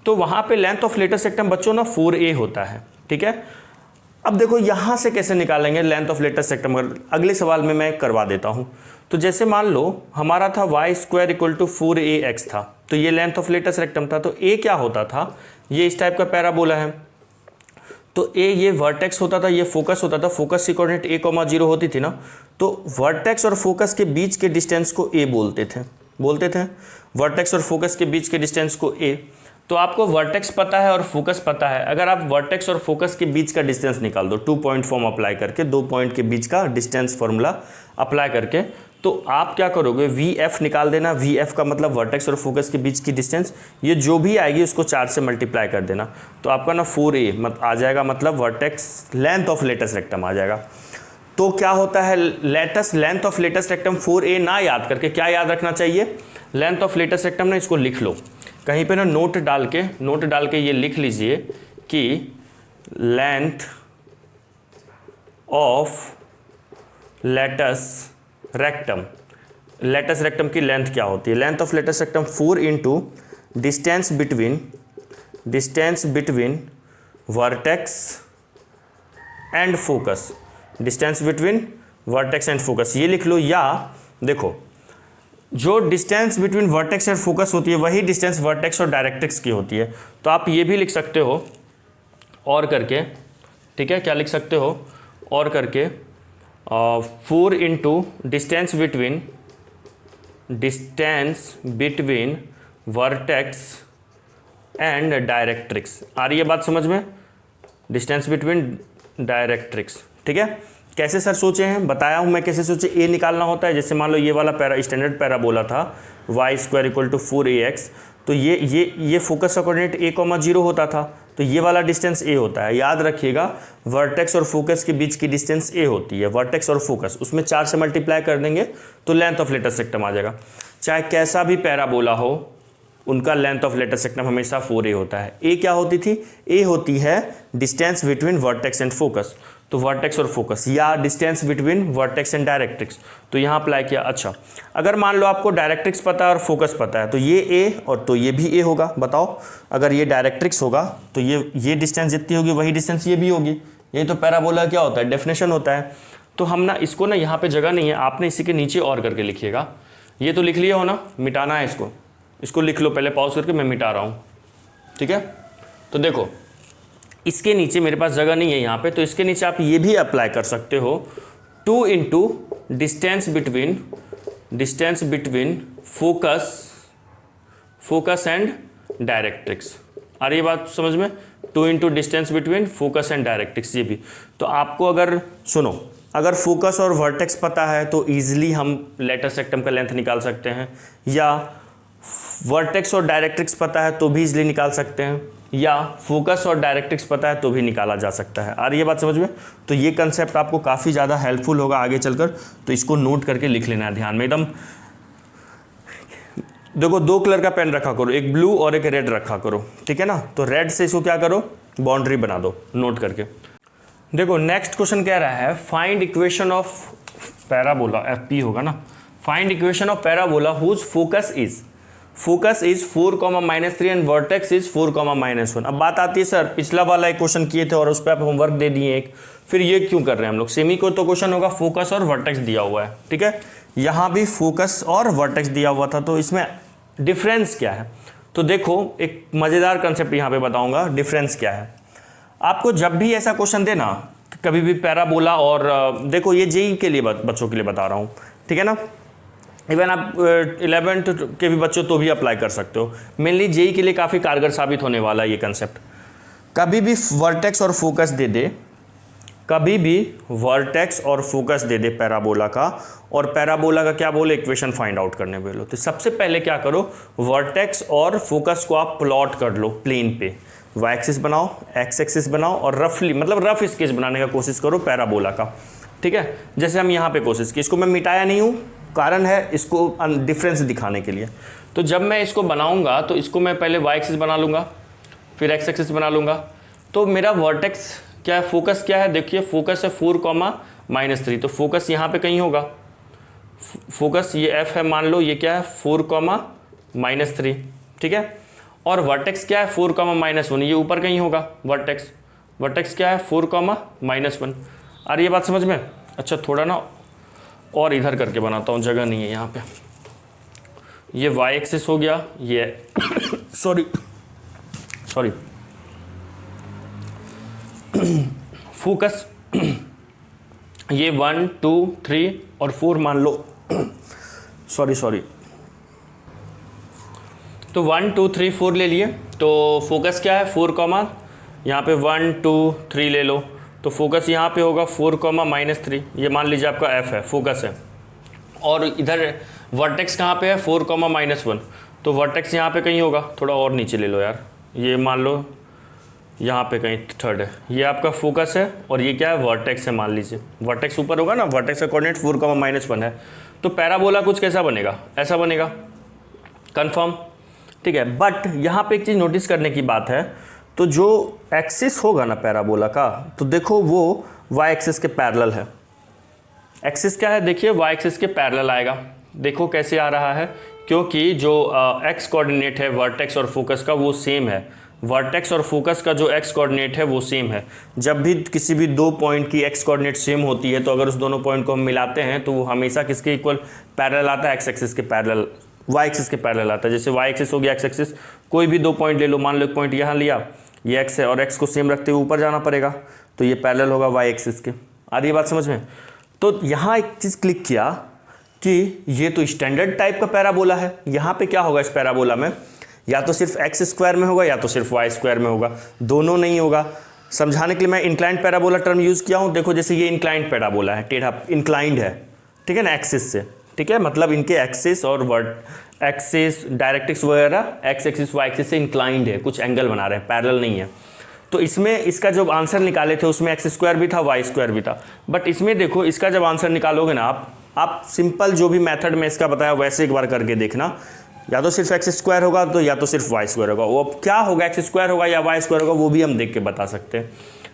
तो वहाँ पे लेंथ ऑफ लेटेस्ट रेक्टम बच्चों ना 4a होता है, ठीक है। अब देखो यहाँ से कैसे निकालेंगे लेंथ ऑफ लेटेस्ट रेक्टम, अगले सवाल में मैं करवा देता हूँ। तो जैसे मान लो हमारा था y² = 4ax था, तो ये लेंथ ऑफ लेटेस्ट रेक्टम था। तो a क्या होता था, ये इस टाइप का पैराबोला है, तो a ये वर्टेक्स होता था, ये फोकस होता था, फोकस की कोऑर्डिनेट a, 0 होती थी ना, तो वर्टेक्स और फोकस के बीच के डिस्टेंस को a बोलते थे वर्टेक्स और फोकस के बीच के डिस्टेंस को a। तो आपको वर्टेक्स पता है और फोकस पता है, अगर आप वर्टेक्स और फोकस के बीच का डिस्टेंस निकाल दो 2 पॉइंट फॉर्म अप्लाई करके, 2 पॉइंट के बीच का डिस्टेंस फॉर्मूला अप्लाई करके, तो आप क्या करोगे, VF निकाल देना। VF का मतलब वर्टेक्स और फोकस के बीच की डिस्टेंस, ये जो भी आएगी उसको 4 से मल्टीप्लाई कर देना, तो आपका ना 4a आ जाएगा, मतलब vertex length of latus rectum आ जाएगा। तो क्या होता है, length of latus rectum 4a ना याद करके क्या याद रखना चाहिए, लेंथ ऑफ लेटेस्ट रेक्टम ना, इसको लिख लो कहीं पे ना, नोट डाल के ये लिख लीजिए कि लेंथ ऑफ लेटेस्ट रेक्टम की लेंथ क्या होती है, length of latus rectum 4 into distance between vertex and focus, distance between vertex and focus, ये लिख लो। या देखो, जो डिस्टेंस बिटवीन वर्टेक्स और फोकस होती है वही डिस्टेंस वर्टेक्स और डायरेक्ट्रिक्स की होती है। तो आप ये भी लिख सकते हो और करके, ठीक है, क्या लिख सकते हो और करके, 4 into distance between vertex and directrix. आ रही है बात समझ में, डिस्टेंस बिटवीन डायरेक्ट्रिक्स, ठीक है। कैसे सर सोचे हैं, बताया हूँ मैं कैसे सोचे। a निकालना होता है, जैसे मान लो ये वाला स्टैंडर्ड पैराबोला था y² = 4ax, तो ये फोकस का कोऑर्डिनेट a, 0 होता था, तो ये वाला डिस्टेंस a होता है। याद रखिएगा, वर्टेक्स और फोकस के बीच की डिस्टेंस a होती है, वर्टेक्स और फोकस, उसमें 4 से मल्टीप्लाई कर देंगे तो लेंथ ऑफ लेटेस्ट रेक्टम आ जाएगा। चाहे कैसा भी पैराबोला हो, उनका लेंथ ऑफ लेटेस्ट रेक्टम हमेशा 4a होता है। a क्या होती थी, a होती है distance between vertex and focus, तो वर्टेक्स और फोकस, या distance between vertex and directrix, तो यहाँ अप्लाई किया। अच्छा, अगर मान लो आपको डायरेक्ट्रिक्स पता है और फोकस पता है, तो ये a और तो ये भी a होगा। बताओ, अगर ये डायरेक्ट्रिक्स होगा तो ये डिस्टेंस जितनी होगी वही डिस्टेंस ये भी होगी। यही तो पैराबोला क्या होता है, डेफिनेशन होता है। तो हम ना इसको ना, यहाँ पे जगह नहीं है, आपने इसी के नीचे और करके लिखिएगा। ये तो लिख लिया हो ना, मिटाना है इसको लिख लो पहले, पॉज करके मैं मिटा रहा हूँ, ठीक है। तो देखो, इसके नीचे मेरे पास जगह नहीं है यहाँ पे, तो इसके नीचे आप ये भी अप्लाई कर सकते हो, 2 into distance between focus and directrix. आ रही है बात समझ में, 2 into distance between focus and directrix, ये भी। तो आपको अगर सुनो, अगर फोकस और वर्टेक्स पता है तो ईजिली हम लेटेस्ट रेक्टम का लेंथ निकाल सकते हैं, या वर्टेक्स और डायरेक्ट्रिक्स पता है तो भी इजीली निकाल सकते हैं, या फोकस और डायरेक्ट्रिक्स पता है तो भी निकाला जा सकता है। आ रही है बात समझ में। तो ये कंसेप्ट आपको काफ़ी ज़्यादा हेल्पफुल होगा आगे चलकर, तो इसको नोट करके लिख लेना है ध्यान में एकदम। देखो, 2 कलर का पेन रखा करो, एक ब्लू और एक रेड रखा करो, ठीक है ना। तो रेड से इसको क्या करो, बाउंड्री बना दो नोट करके। देखो, नेक्स्ट क्वेश्चन कह रहा है, find equation of parabola, FP होगा ना, find equation of parabola whose focus is 4, -3 and vertex is 4, -1। अब बात आती है, सर पिछला वाला एक क्वेश्चन किए थे और उस पर आप होमवर्क दे दिए एक, फिर ये क्यों कर रहे हैं हम लोग। सेमी को तो क्वेश्चन होगा फोकस और वर्टेक्स दिया हुआ है, ठीक है, यहाँ भी फोकस और वर्टेक्स दिया हुआ था, तो इसमें डिफरेंस क्या है। तो देखो, एक मज़ेदार कंसेप्ट यहाँ पे बताऊँगा, डिफरेंस क्या है। आपको जब भी ऐसा क्वेश्चन देना, कभी भी पैराबोला, और देखो ये जेई के लिए बच्चों के लिए बता रहा हूँ, ठीक है ना, इवन आप 11th के भी बच्चों तो भी अप्लाई कर सकते हो। मेनली जेई के लिए काफ़ी कारगर साबित होने वाला है ये कंसेप्ट। कभी भी वर्टेक्स और फोकस दे दे कभी भी वर्टेक्स और फोकस दे दे पैराबोला का, और पैराबोला का क्या बोले, इक्वेशन फाइंड आउट करने बोलो, तो सबसे पहले क्या करो, वर्टेक्स और फोकस को आप प्लॉट कर लो प्लेन पे, वाई एक्सिस बनाओ, एक्स एक्सिस बनाओ, और रफली मतलब रफ स्केच बनाने का कोशिश करो पैराबोला का, ठीक है। जैसे हम यहाँ पे कोशिश की, इसको मैं मिटाया नहीं हूँ, कारण है इसको डिफरेंस दिखाने के लिए। तो जब मैं इसको बनाऊंगा तो इसको मैं पहले वाई एक्सिस बना लूँगा, फिर एक्स एक्सिस बना लूँगा। तो मेरा वर्टेक्स क्या है, फोकस क्या है, देखिए फोकस है 4,-3, तो फोकस यहाँ पे कहीं होगा, फोकस ये एफ है मान लो, ये क्या है 4,-3, ठीक है। और वर्टेक्स क्या है 4,-1, ये ऊपर कहीं होगा वर्टेक्स, वर्टेक्स क्या है 4,-1। आ रही है बात समझ में? अच्छा थोड़ा ना और इधर करके बनाता हूँ, जगह नहीं है यहाँ पे। ये वाई एक्सिस हो गया, ये सॉरी फोकस ये 1, 2, 3 और 4 मान लो, सॉरी तो 1, 2, 3, 4 ले लिए। तो फोकस क्या है 4, यहाँ पे 1, 2, 3 ले लो, तो फोकस यहाँ पे होगा 4,-3, ये मान लीजिए आपका एफ है, फोकस है। और इधर वर्टेक्स कहाँ पे है 4,-1, तो वर्टेक्स यहाँ पे कहीं होगा, थोड़ा और नीचे ले लो यार, ये मान लो यहाँ पे कहीं थर्ड है, ये आपका फोकस है, और ये क्या है वर्टेक्स है, मान लीजिए वर्टेक्स ऊपर होगा ना, वर्टेक्स का कोऑर्डिनेट 4,-1 है। तो पैराबोला कुछ कैसा बनेगा, ऐसा बनेगा, कंफर्म, ठीक है। बट यहाँ पे एक चीज़ नोटिस करने की बात है, तो जो एक्सिस होगा ना पैराबोला का, तो देखो वो वाई एक्सिस के पैरेलल है। एक्सिस क्या है, देखिए वाई एक्सिस के पैरेलल आएगा, देखो कैसे आ रहा है, क्योंकि जो एक्स कोऑर्डिनेट है वर्टेक्स और फोकस का वो सेम है, वर्टेक्स और फोकस का जो एक्स कोऑर्डिनेट है वो सेम है। जब भी किसी भी दो पॉइंट की एक्स कोऑर्डिनेट सेम होती है, तो अगर उस दोनों पॉइंट को हम मिलाते हैं तो वो हमेशा किसके इक्वल पैरेलल आता है, एक्स एक्सिस के पैरेलल, वाई एक्सिस के पैरेलल आता है। जैसे वाई एक्सिस हो गया एक्स एक्सिस, कोई भी दो पॉइंट ले लो, मान लो एक पॉइंट यहाँ लिया, ये एक्स है और एक्स को सेम रखते हुए ऊपर जाना पड़ेगा, तो ये पैरेलल होगा वाई एक्सिस के। आ रही है बात समझ में? तो यहाँ एक चीज़ क्लिक किया कि ये तो स्टैंडर्ड टाइप का पैराबोला है, यहाँ पे क्या होगा इस पैराबोला में, या तो सिर्फ एक्स स्क्वायर में होगा या तो सिर्फ वाई स्क्वायर में होगा, दोनों नहीं होगा। समझाने के लिए मैं इंक्लाइंड पैराबोला टर्म यूज़ किया हूँ। देखो जैसे ये इंक्लाइंड पैराबोला है, टेढ़ा इंक्लाइंड है, ठीक है ना, एक्सिस से, ठीक है, मतलब इनके एक्सिस और वर्ड एक्सिस डायरेक्ट्रिक्स वगैरह एक्स एक्सिस वाई एक्सिस से इंक्लाइंड है, कुछ एंगल बना रहे हैं, पैरेलल नहीं है। तो इसमें इसका जब आंसर निकाले थे उसमें एक्स स्क्वायर भी था, वाई स्क्वायर भी था, बट इसमें देखो इसका जब आंसर निकालोगे ना आप सिंपल जो भी मेथड में इसका बताया वैसे एक बार करके देखना, या तो सिर्फ एक्स स्क्वायर होगा तो या तो सिर्फ वाई स्क्वायर होगा। वो अब क्या होगा, एक्स स्क्वायर होगा या वाई स्क्वायर होगा, वो भी हम देख के बता सकते हैं।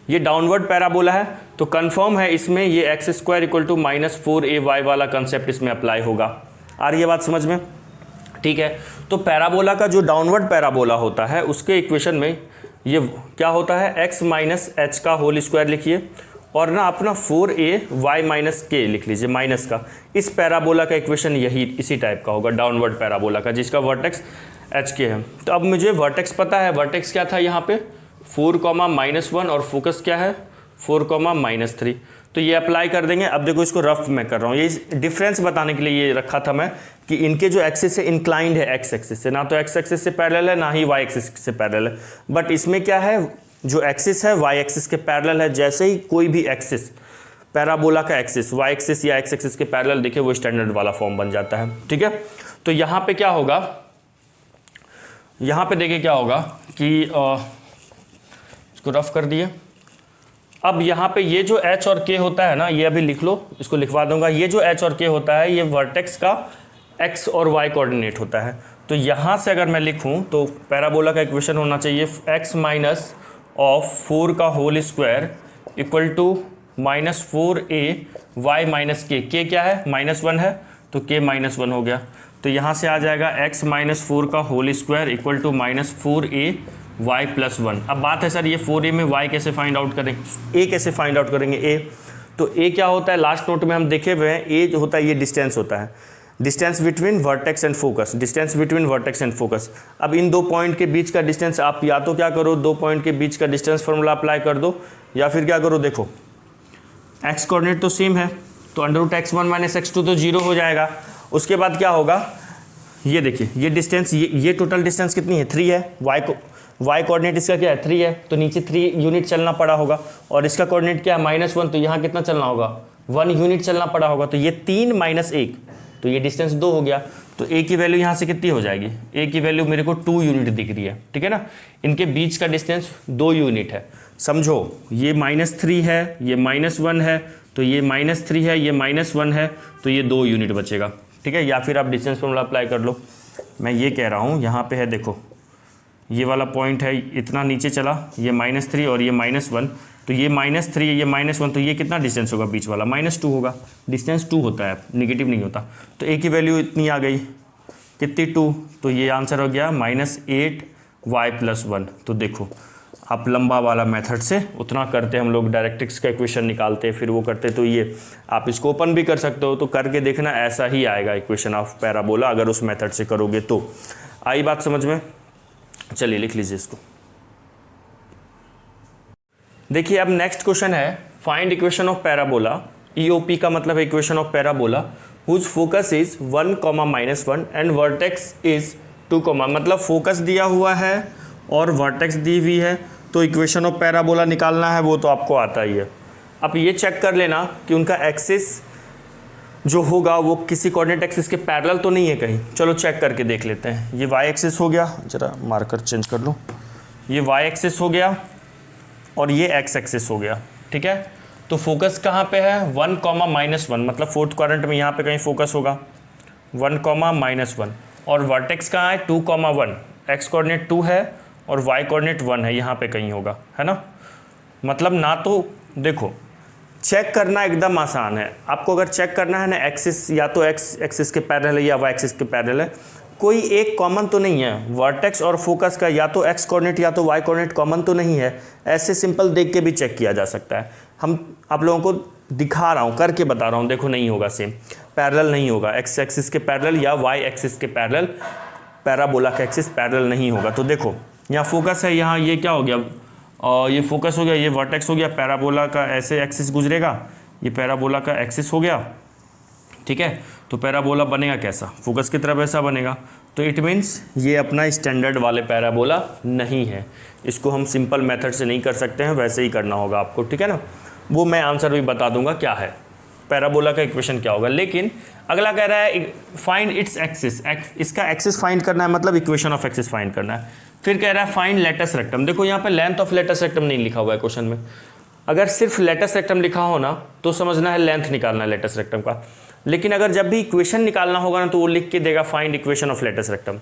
ये डाउनवर्ड पैराबोला है तो कंफर्म है इसमें ये x square equal to -4ay वाला कंसेप्ट इसमें अप्लाई होगा। आ रही है बात समझ में? ठीक है, तो पैराबोला का जो डाउनवर्ड पैराबोला होता है उसके इक्वेशन में ये क्या होता है, x माइनस एच का होल स्क्वायर लिखिए और ना अपना 4ay माइनस के लिख लीजिए माइनस का। इस पैराबोला का इक्वेशन यही इसी टाइप का होगा डाउनवर्ड पैराबोला का, जिसका वर्टेक्स एच के है। तो अब मुझे वर्टेक्स पता है, वर्टेक्स क्या था यहाँ पे 4,-1 और फोकस क्या है 4,-3, तो ये अप्लाई कर देंगे। अब देखो इसको रफ में कर रहा हूँ, ये डिफरेंस बताने के लिए ये रखा था मैं कि इनके जो एक्सिस है इंक्लाइंड है एक्स एक्सिस से, ना तो एक्स एक्सिस से पैरेलल है ना ही वाई एक्सिस से पैरेलल है, बट इसमें क्या है जो एक्सिस है वाई एक्सिस के पैरेलल है। जैसे ही कोई भी एक्सिस पैराबोला का एक्सिस वाई एक्सिस या एक्स एक्सिस के पैरेलल देखे वो स्टैंडर्ड वाला फॉर्म बन जाता है। ठीक है, तो यहाँ पे क्या होगा, यहाँ पे देखिए क्या होगा कि इसको रफ कर दिए। अब यहाँ पे ये जो h और k होता है ना, ये अभी लिख लो, इसको लिखवा दूंगा। ये जो h और k होता है ये वर्टेक्स का x और y कोऑर्डिनेट होता है। तो यहाँ से अगर मैं लिखूँ तो पैराबोला का इक्वेशन होना चाहिए x माइनस ऑफ 4 का whole square equal to -4a y minus k क्या है -1 है तो k -1 हो गया। तो यहाँ से आ जाएगा x माइनस 4 का whole square equal to -4a y plus 1। अब बात है सर ये 4a में y कैसे फाइंड आउट करेंगे, a कैसे फाइंड आउट करेंगे a, तो a क्या होता है लास्ट नोट में हम देखे हुए हैं, a जो होता है ये डिस्टेंस होता है, distance between vertex and focus, distance between vertex and focus. अब इन दो पॉइंट के बीच का डिस्टेंस आप या तो क्या करो, दो पॉइंट के बीच का डिस्टेंस फार्मूला अप्लाई कर दो, या फिर क्या करो, देखो x कोऑर्डिनेट तो सेम है तो √x1 - x2 तो 0 हो जाएगा। उसके बाद क्या होगा, ये देखिए ये डिस्टेंस, ये टोटल डिस्टेंस कितनी है 3 है, y को वाई कोऑर्डिनेट इसका क्या है 3 है, तो नीचे 3 यूनिट चलना पड़ा होगा, और इसका कोऑर्डिनेट क्या है -1, तो यहाँ कितना चलना होगा 1 यूनिट चलना पड़ा होगा, तो ये 3 - 1, तो ये डिस्टेंस 2 हो गया। तो ए की वैल्यू यहाँ से कितनी हो जाएगी, ए की वैल्यू मेरे को 2 यूनिट दिख रही है, ठीक है ना। इनके बीच का डिस्टेंस 2 यूनिट है, समझो ये -3 है, ये -1 है, तो ये -3 है, ये -1 है, तो ये 2 यूनिट बचेगा, ठीक है। या फिर आप डिस्टेंस फॉर्मूला अप्लाई कर लो। मैं ये कह रहा हूँ यहाँ पे है, देखो ये वाला पॉइंट है, इतना नीचे चला, ये -3 और ये -1, तो ये -3 ये -1, तो ये कितना डिस्टेंस होगा बीच वाला -2 होगा, डिस्टेंस 2 होता है, निगेटिव नहीं होता। तो ए की वैल्यू इतनी आ गई, कितनी 2, तो ये आंसर हो गया -8y+1। तो देखो आप लंबा वाला मेथड से उतना करते हम लोग, डायरेक्ट्रिक्स का इक्वेशन निकालते फिर वो करते, तो ये आप इसको ओपन भी कर सकते हो, तो करके देखना ऐसा ही आएगा इक्वेशन ऑफ पैराबोला, अगर उस मेथड से करोगे तो। आई बात समझ में, चलिए लिख लीजिए इसको। देखिए अब नेक्स्ट क्वेश्चन है, find equation of parabola, EOP का मतलब equation of parabola whose focus is 1, -1 and vertex is 2, मतलब फोकस दिया हुआ है और वर्टेक्स दी हुई है, तो इक्वेशन ऑफ पैराबोला निकालना है, वो तो आपको आता ही है। अब ये चेक कर लेना कि उनका एक्सिस जो होगा वो किसी कोऑर्डिनेट एक्सिस के पैरेलल तो नहीं है कहीं। चलो चेक करके देख लेते हैं। ये वाई एक्सिस हो गया, जरा मार्कर चेंज कर लो, ये वाई एक्सिस हो गया और ये एक्स एक्सिस हो गया, ठीक है। तो फोकस कहाँ पे है 1, -1, मतलब फोर्थ क्वाड्रेंट में यहाँ पे कहीं फोकस होगा 1, -1, और वर्टेक्स कहाँ है 2, 1, एक्स कोऑर्डिनेट 2 है और वाई कोऑर्डिनेट 1 है, यहाँ पे कहीं होगा, है ना। मतलब ना तो देखो चेक करना एकदम आसान है, आपको अगर चेक करना है ना एक्सिस या तो एक्स एक्सिस के पैरेलल है या वाई एक्सिस के पैरेलल है, कोई एक कॉमन तो नहीं है वर्टेक्स और फोकस का, या तो एक्स कोऑर्डिनेट या तो वाई कोऑर्डिनेट कॉमन तो नहीं है। ऐसे सिंपल देख के भी चेक किया जा सकता है। हम आप लोगों को दिखा रहा हूँ, करके बता रहा हूँ, देखो नहीं होगा सेम, पैरेलल नहीं होगा, एक्स एक्सिस के पैरेलल या वाई एक्सिस के पैरेलल, पैराबोला का एक्सिस पैरेलल नहीं होगा। तो देखो यहाँ फोकस है, यहाँ ये क्या हो गया, और ये फोकस हो गया, ये वर्टेक्स हो गया, पैराबोला का ऐसे एक्सिस गुजरेगा, ये पैराबोला का एक्सिस हो गया, ठीक है। तो पैराबोला बनेगा कैसा, फोकस की तरफ ऐसा बनेगा, तो इट मीन्स ये अपना स्टैंडर्ड वाले पैराबोला नहीं है, इसको हम सिंपल मेथड से नहीं कर सकते हैं, वैसे ही करना होगा आपको, ठीक है ना। वो मैं आंसर भी बता दूंगा क्या है पैराबोला का इक्वेशन क्या होगा। लेकिन अगला कह रहा है फाइंड इट्स एक्सिस, इसका एक्सिस फाइंड करना है, मतलब इक्वेशन ऑफ एक्सिस फाइंड करना है। फिर कह रहा है फाइंड लेटस रेक्टम, देखो यहाँ पे लेंथ ऑफ लेटस रेक्टम नहीं लिखा हुआ है क्वेश्चन में, अगर सिर्फ लेटस रेक्टम लिखा हो ना तो समझना है लेंथ निकालना है लेटस रेक्टम का, लेकिन अगर जब भी इक्वेशन निकालना होगा ना तो वो लिख के देगा find equation of latus rectum.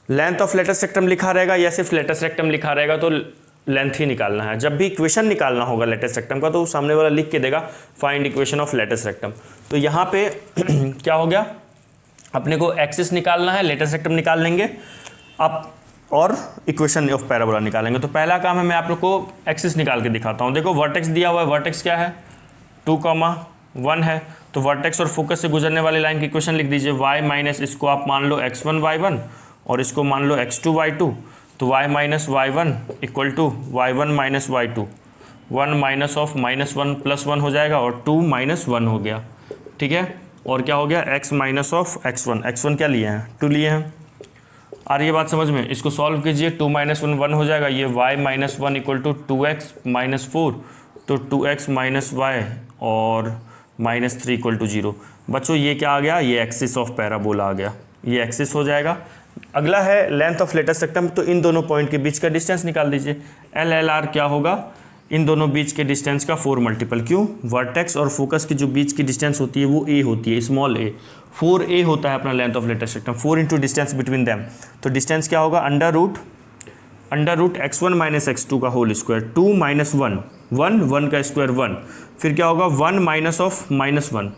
Length of latus rectum लिखा रहेगा या सिर्फ लेटस रेक्टम लिखा रहेगा तो लेंथ ही निकालना है। जब भी इक्वेशन निकालना होगा लेटस रेक्टम का तो सामने वाला लिख के देगा find equation of latus rectum. तो यहाँ पे क्या हो गया, अपने को एक्सिस निकालना है, लेटस रेक्टम निकाल लेंगे आप और इक्वेशन ऑफ पैराबोला निकालेंगे। तो पहला काम है, मैं आप लोग को एक्सिस निकाल के दिखाता हूँ। देखो वर्टेक्स दिया हुआ है, वर्टेक्स क्या है 2, 1 है, तो वर्टेक्स और फोकस से गुजरने वाली लाइन की इक्वेशन लिख दीजिए y माइनस इसको आप मान लो x1 y1 और इसको मान लो x2 y2, तो y minus y1 equal to y1 minus y2, 1 minus of -1 + 1 हो जाएगा और 2 - 1 हो गया, ठीक है। और क्या हो गया x माइनस ऑफ x1 क्या लिए हैं 2 लिए हैं। आ रही है बात समझ में, इसको सॉल्व कीजिए, 2 - 1 1 हो जाएगा, ये y minus 1 equal to 2x minus 4, तो 2x माइनस y और -3 इक्वल टू 0। बच्चों ये क्या आ गया, ये एक्सिस ऑफ पैराबोला आ गया, ये एक्सिस हो जाएगा। अगला है लेंथ ऑफ लेटस रेक्टम, तो इन दोनों पॉइंट के बीच का डिस्टेंस निकाल दीजिए। LLR क्या होगा, इन दोनों बीच के डिस्टेंस का 4 मल्टीपल, क्यों, वर्टेक्स और फोकस की जो बीच की डिस्टेंस होती है वो a होती है, स्मॉल a, 4a होता है अपना length of latus rectum, 4 into distance between them. तो डिस्टेंस क्या होगा under root x1 minus x2 का होल स्क्वायर, 2 - 1 1 का स्क्वायर 1, फिर क्या होगा 1 minus of -1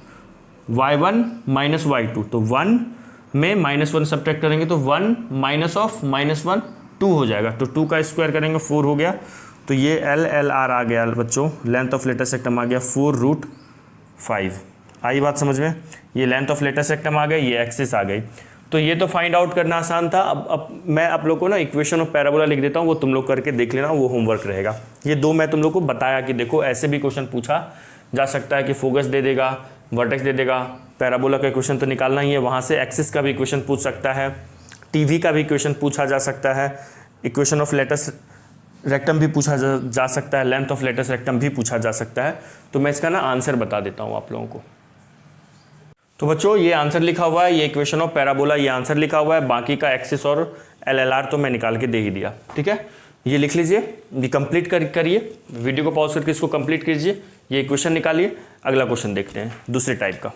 y1 minus y2, तो 1 में -1 सब्ट्रैक्ट करेंगे तो 1 माइनस ऑफ -1 2 हो जाएगा, तो 2 का स्क्वायर करेंगे 4 हो गया। तो ये LLR आ गया बच्चों, लेंथ ऑफ लेटस रेक्टम आ गया 4√5। आई बात समझ में, ये लेंथ ऑफ लेटस रेक्टम आ गई, ये एक्सिस आ गई। तो ये तो फाइंड आउट करना आसान था। अब मैं आप लोग को ना इक्वेशन ऑफ पैराबोला लिख देता हूँ, वो तुम लोग करके देख लेना, वो होमवर्क रहेगा। ये दो मैं तुम लोग को बताया कि देखो ऐसे भी क्वेश्चन पूछा जा सकता है कि फोकस दे देगा, वर्टेक्स दे देगा, पैराबोला का इक्वेशन तो निकालना ही है, वहाँ से एक्सिस का भी इक्वेशन पूछ सकता है, टीवी का भी इक्वेशन पूछा जा सकता है, इक्वेशन ऑफ लेटस रेक्टम भी पूछा जा सकता है, लेंथ ऑफ लेटस रेक्टम भी पूछा जा सकता है। तो मैं इसका ना आंसर बता देता हूँ आप लोगों को। तो बच्चों ये आंसर लिखा हुआ है, ये इक्वेशन ऑफ पैराबोला ये आंसर लिखा हुआ है, बाकी का एक्सिस और LLR तो मैं निकाल के दे ही दिया। ठीक है, ये लिख लीजिए, ये कंप्लीट करिए, वीडियो को पॉज करके इसको कंप्लीट कीजिए, ये इक्वेशन निकालिए। अगला क्वेश्चन देखते हैं दूसरे टाइप का।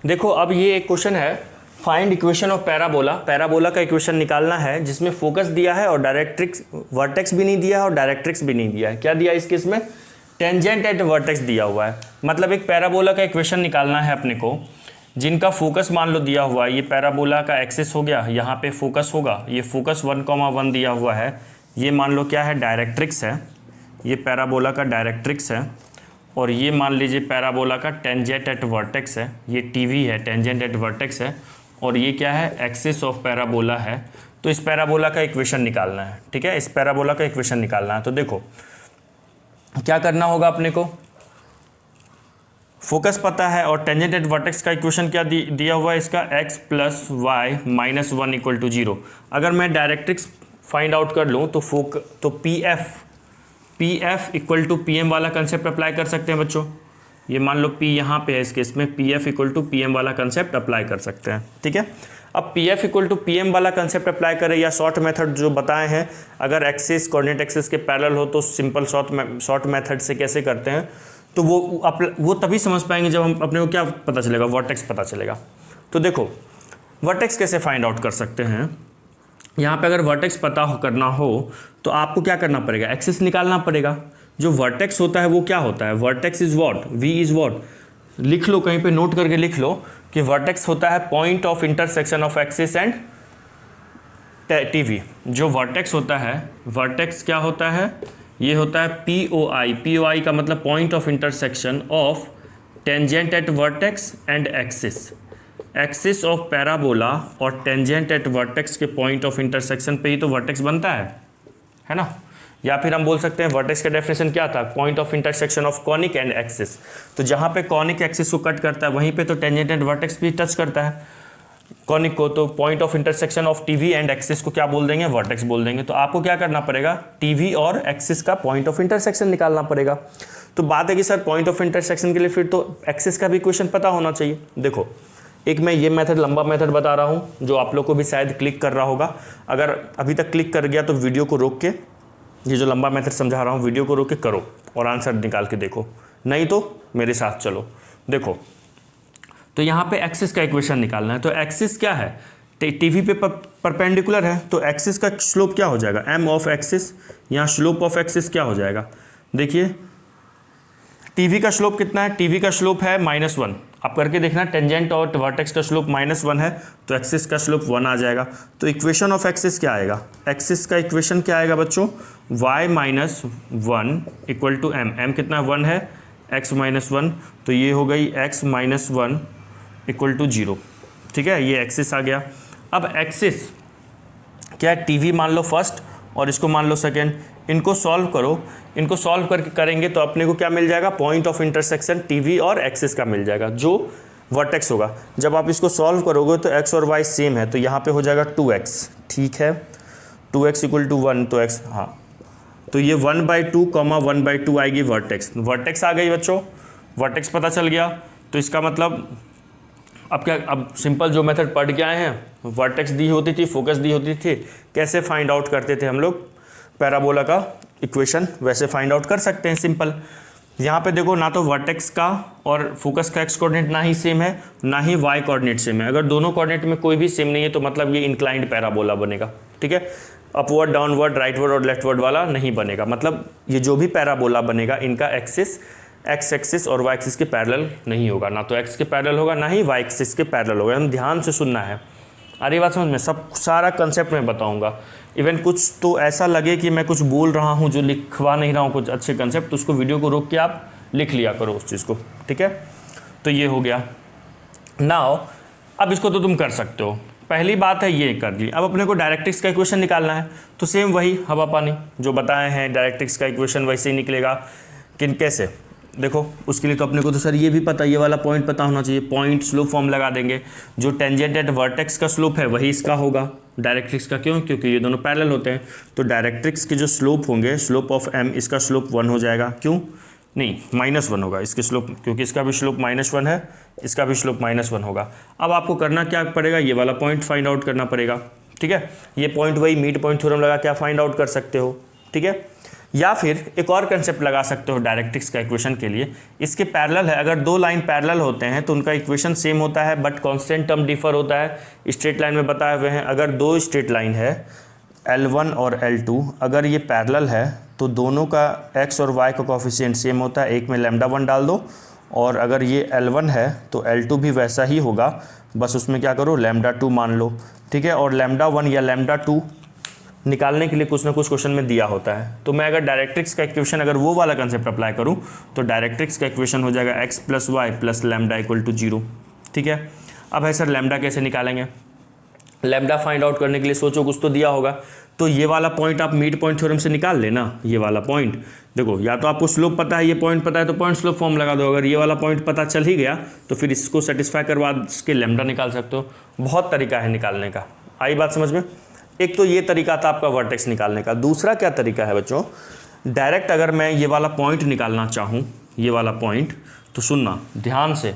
देखो अब ये एक क्वेश्चन है, find equation of parabola. Parabola का इक्वेशन निकालना है जिसमें फोकस दिया है और डायरेक्ट्रिक्स वर्टेक्स भी नहीं दिया है और डायरेक्ट्रिक्स भी नहीं दिया है। क्या दिया इस केस में? टेंजेंट एट वर्टेक्स दिया हुआ है। मतलब एक पैराबोला का इक्वेशन निकालना है अपने को जिनका फोकस मान लो दिया हुआ है, ये पैराबोला का एक्सिस हो गया, यहाँ पे फोकस होगा, ये फोकस 1,1 दिया हुआ है, ये मान लो क्या है डायरेक्ट्रिक्स है, ये पैराबोला का डायरेक्ट्रिक्स है, और ये मान लीजिए पैराबोला का टेंजेंट एट वर्टेक्स है, ये टीवी है, टेंजेंट एट वर्टेक्स है, और ये क्या है एक्सिस ऑफ पैराबोला है। तो इस पैराबोला का इक्वेशन निकालना है। ठीक है, इस पैराबोला का इक्वेशन निकालना है। तो देखो क्या करना होगा अपने को, फोकस पता है और टेंजेंट एट वर्टेक्स का इक्वेशन क्या दिया हुआ है इसका, x + y - 1 = 0। अगर मैं डायरेक्ट्रिक्स फाइंड आउट कर लूँ तो P equal to P M वाला कंसेप्ट अप्लाई कर सकते हैं बच्चों। ये मान लो P यहाँ पे है, इस केस में PF equal to P M वाला कंसेप्ट अप्लाई कर सकते हैं। ठीक है, अब PF equal to P M वाला कंसेप्ट अप्लाई करें या शॉर्ट मेथड जो बताए हैं, अगर एक्सिस कोऑर्डिनेट एक्सिस के पैरेलल हो तो सिंपल शॉर्ट मेथड से कैसे करते हैं, तो वो तभी समझ पाएंगे जब हम अपने को क्या पता चलेगा, वर्टेक्स पता चलेगा। तो देखो वर्टेक्स कैसे फाइंड आउट कर सकते हैं। यहाँ पे अगर वर्टेक्स पता करना हो तो आपको क्या करना पड़ेगा, एक्सिस निकालना पड़ेगा। जो वर्टेक्स होता है वो क्या होता है, vertex is what, V is what. लिख लो कहीं पे, नोट करके लिख लो कि वर्टेक्स होता है point of intersection of axis and TV. जो वर्टेक्स होता है, वर्टेक्स क्या होता है, ये होता है POI का मतलब point of intersection of tangent at vertex and axis of parabola, और टेंजेंट एट वर्टेक्स के पॉइंट ऑफ इंटरसेक्शन पे ही तो वर्टेक्स बनता है ना। या फिर हम बोल सकते हैं वर्टेक्स का डेफिनेशन क्या था, point of intersection of conic and axis. तो जहाँ पे कॉनिक एक्सिस को कट करता है वहीं पे तो टेंजेंट एट वर्टेक्स भी टच करता है कॉनिक को, तो point of intersection of TV and axis को क्या बोल देंगे, वर्टेक्स बोल देंगे। तो आपको क्या करना पड़ेगा, टीवी और एक्सिस का पॉइंट ऑफ इंटरसेक्शन निकालना पड़ेगा। तो बात है कि सर पॉइंट ऑफ इंटरसेक्शन के लिए फिर तो एक्सिस का भी इक्वेशन पता होना चाहिए। देखो एक मैं ये मेथड लंबा मेथड बता रहा हूँ जो आप लोग को भी शायद क्लिक कर रहा होगा। अगर अभी तक क्लिक कर गया तो वीडियो को रोक के, ये जो लंबा मेथड समझा रहा हूँ वीडियो को रोक के करो और आंसर निकाल के देखो, नहीं तो मेरे साथ चलो। देखो तो यहाँ पे एक्सिस का इक्वेशन निकालना है। तो एक्सिस क्या है, टीवी पे परपेंडिकुलर है, तो एक्सिस का स्लोप क्या हो जाएगा, m ऑफ एक्सिस। यहाँ स्लोप ऑफ एक्सिस क्या हो जाएगा, देखिए टीवी का स्लोप कितना है, टीवी का स्लोप है -1। आप करके देखना, टेंजेंट और वर्टेक्स का स्लोप -1 है तो एक्सिस का स्लोप 1 आ जाएगा। तो इक्वेशन ऑफ एक्सिस क्या आएगा, एक्सिस का इक्वेशन क्या आएगा बच्चों, y - 1 = m कितना 1 है, x - 1, तो ये हो गई x - 1 = 0। ठीक है, ये एक्सिस आ गया। अब एक्सिस क्या है, टीवी मान लो फर्स्ट और इसको मान लो सेकेंड, इनको सॉल्व करो। इनको सॉल्व करके करेंगे तो अपने को क्या मिल जाएगा, पॉइंट ऑफ इंटरसेक्शन टीवी और एक्सिस का मिल जाएगा जो वर्टेक्स होगा। जब आप इसको सॉल्व करोगे तो x और y सेम है, तो यहाँ पे हो जाएगा 2x। ठीक है, 2x = 1, तो x, हाँ, तो ये 1/2, 1/2 आएगी वर्टेक्स आ गई बच्चों, वर्टेक्स पता चल गया। तो इसका मतलब अब सिंपल जो मेथड पढ़ के आए हैं, वर्टेक्स दी होती थी, फोकस दी होती थी, कैसे फाइंड आउट करते थे हम लोग पैराबोला का इक्वेशन, वैसे फाइंड आउट कर सकते हैं सिंपल। यहाँ पे देखो ना तो वर्टेक्स का और फोकस का एक्स कोऑर्डिनेट ना ही सेम है ना ही वाई कोऑर्डिनेट सेम है। अगर दोनों कोऑर्डिनेट में कोई भी सेम नहीं है तो मतलब ये इंक्लाइंड पैराबोला बनेगा। ठीक है, अपवर्ड, डाउनवर्ड, राइटवर्ड और लेफ्टवर्ड वाला नहीं बनेगा। मतलब ये जो भी पैराबोला बनेगा इनका एक्सिस एक्स एक्सिस और वाई एक्सिस के पैरेलल नहीं होगा, ना तो एक्स के पैरेलल होगा ना ही वाई एक्सिस के पैरेलल होगा। हम ध्यान से सुनना है, अरे बात समझ में, सब सारा कंसेप्ट मैं बताऊंगा। इवन कुछ तो ऐसा लगे कि मैं कुछ बोल रहा हूं जो लिखवा नहीं रहा हूं कुछ अच्छे कंसेप्ट, तो उसको वीडियो को रोक के आप लिख लिया करो उस चीज़ को। ठीक है, तो ये हो गया। नाउ अब इसको तो तुम कर सकते हो, पहली बात है ये कर ली। अब अपने को डायरेक्ट्रिक्स का इक्वेशन निकालना है, तो सेम वही हवा पानी जो बताए हैं, डायरेक्ट्रिक्स का इक्वेशन वैसे ही निकलेगा। कैसे देखो, उसके लिए तो अपने को तो सर ये भी पता, ये वाला पॉइंट पता होना चाहिए। पॉइंट स्लोप फॉर्म लगा देंगे, जो टेंजेंट एट वर्टेक्स का स्लोप है वही इसका होगा, डायरेक्ट्रिक्स का क्यों, क्योंकि ये दोनों पैरेलल होते हैं। तो डायरेक्ट्रिक्स के जो स्लोप होंगे, स्लोप ऑफ m, इसका स्लोप 1 हो जाएगा, क्यों नहीं -1 होगा इसके स्लोप, क्योंकि इसका भी स्लोप -1 है, इसका भी स्लोप -1 होगा। अब आपको करना क्या पड़ेगा, ये वाला पॉइंट फाइंड आउट करना पड़ेगा, ठीक है। ये पॉइंट वही मिड पॉइंट थ्योरम लगा क्या फाइंड आउट कर सकते हो, ठीक है। या फिर एक और कंसेप्ट लगा सकते हो डायरेक्ट्रिक्स का इक्वेशन के लिए, इसके पैरेलल है, अगर दो लाइन पैरेलल होते हैं तो उनका इक्वेशन सेम होता है बट कांस्टेंट टर्म डिफर होता है। स्ट्रेट लाइन में बताए हुए हैं, अगर दो स्ट्रेट लाइन है L1 और L2, अगर ये पैरेलल है तो दोनों का x और y का कोफिशिएंट सेम होता है, एक में λ1 डाल दो, और अगर ये L1 है तो L2 भी वैसा ही होगा, बस उसमें क्या करो λ2 मान लो, ठीक है। और λ1 या λ2 निकालने के लिए कुछ ना कुछ क्वेश्चन में दिया होता है। तो मैं अगर डायरेक्ट्रिक्स का इक्वेशन, अगर वो वाला कंसेप्ट अप्लाई करूँ तो डायरेक्ट्रिक्स का इक्वेशन हो जाएगा x + y + λ = 0, ठीक है। अब है सर लैम्डा कैसे निकालेंगे, लैम्डा फाइंड आउट करने के लिए सोचो कुछ तो दिया होगा, तो ये वाला पॉइंट आप मिड पॉइंट थ्योरम से निकाल लेना। ये वाला पॉइंट देखो, या तो आपको स्लोप पता है, ये पॉइंट पता है तो पॉइंट स्लोप फॉर्म लगा दो, अगर ये वाला पॉइंट पता चल ही गया तो फिर इसको सेटिस्फाई करवा के लैम्डा निकाल सकते हो। बहुत तरीका है निकालने का, आई बात समझ में। एक तो ये तरीका था आपका वर्टेक्स निकालने का, दूसरा क्या तरीका है बच्चों, डायरेक्ट अगर मैं ये वाला पॉइंट निकालना चाहूँ, ये वाला पॉइंट, तो सुनना ध्यान से,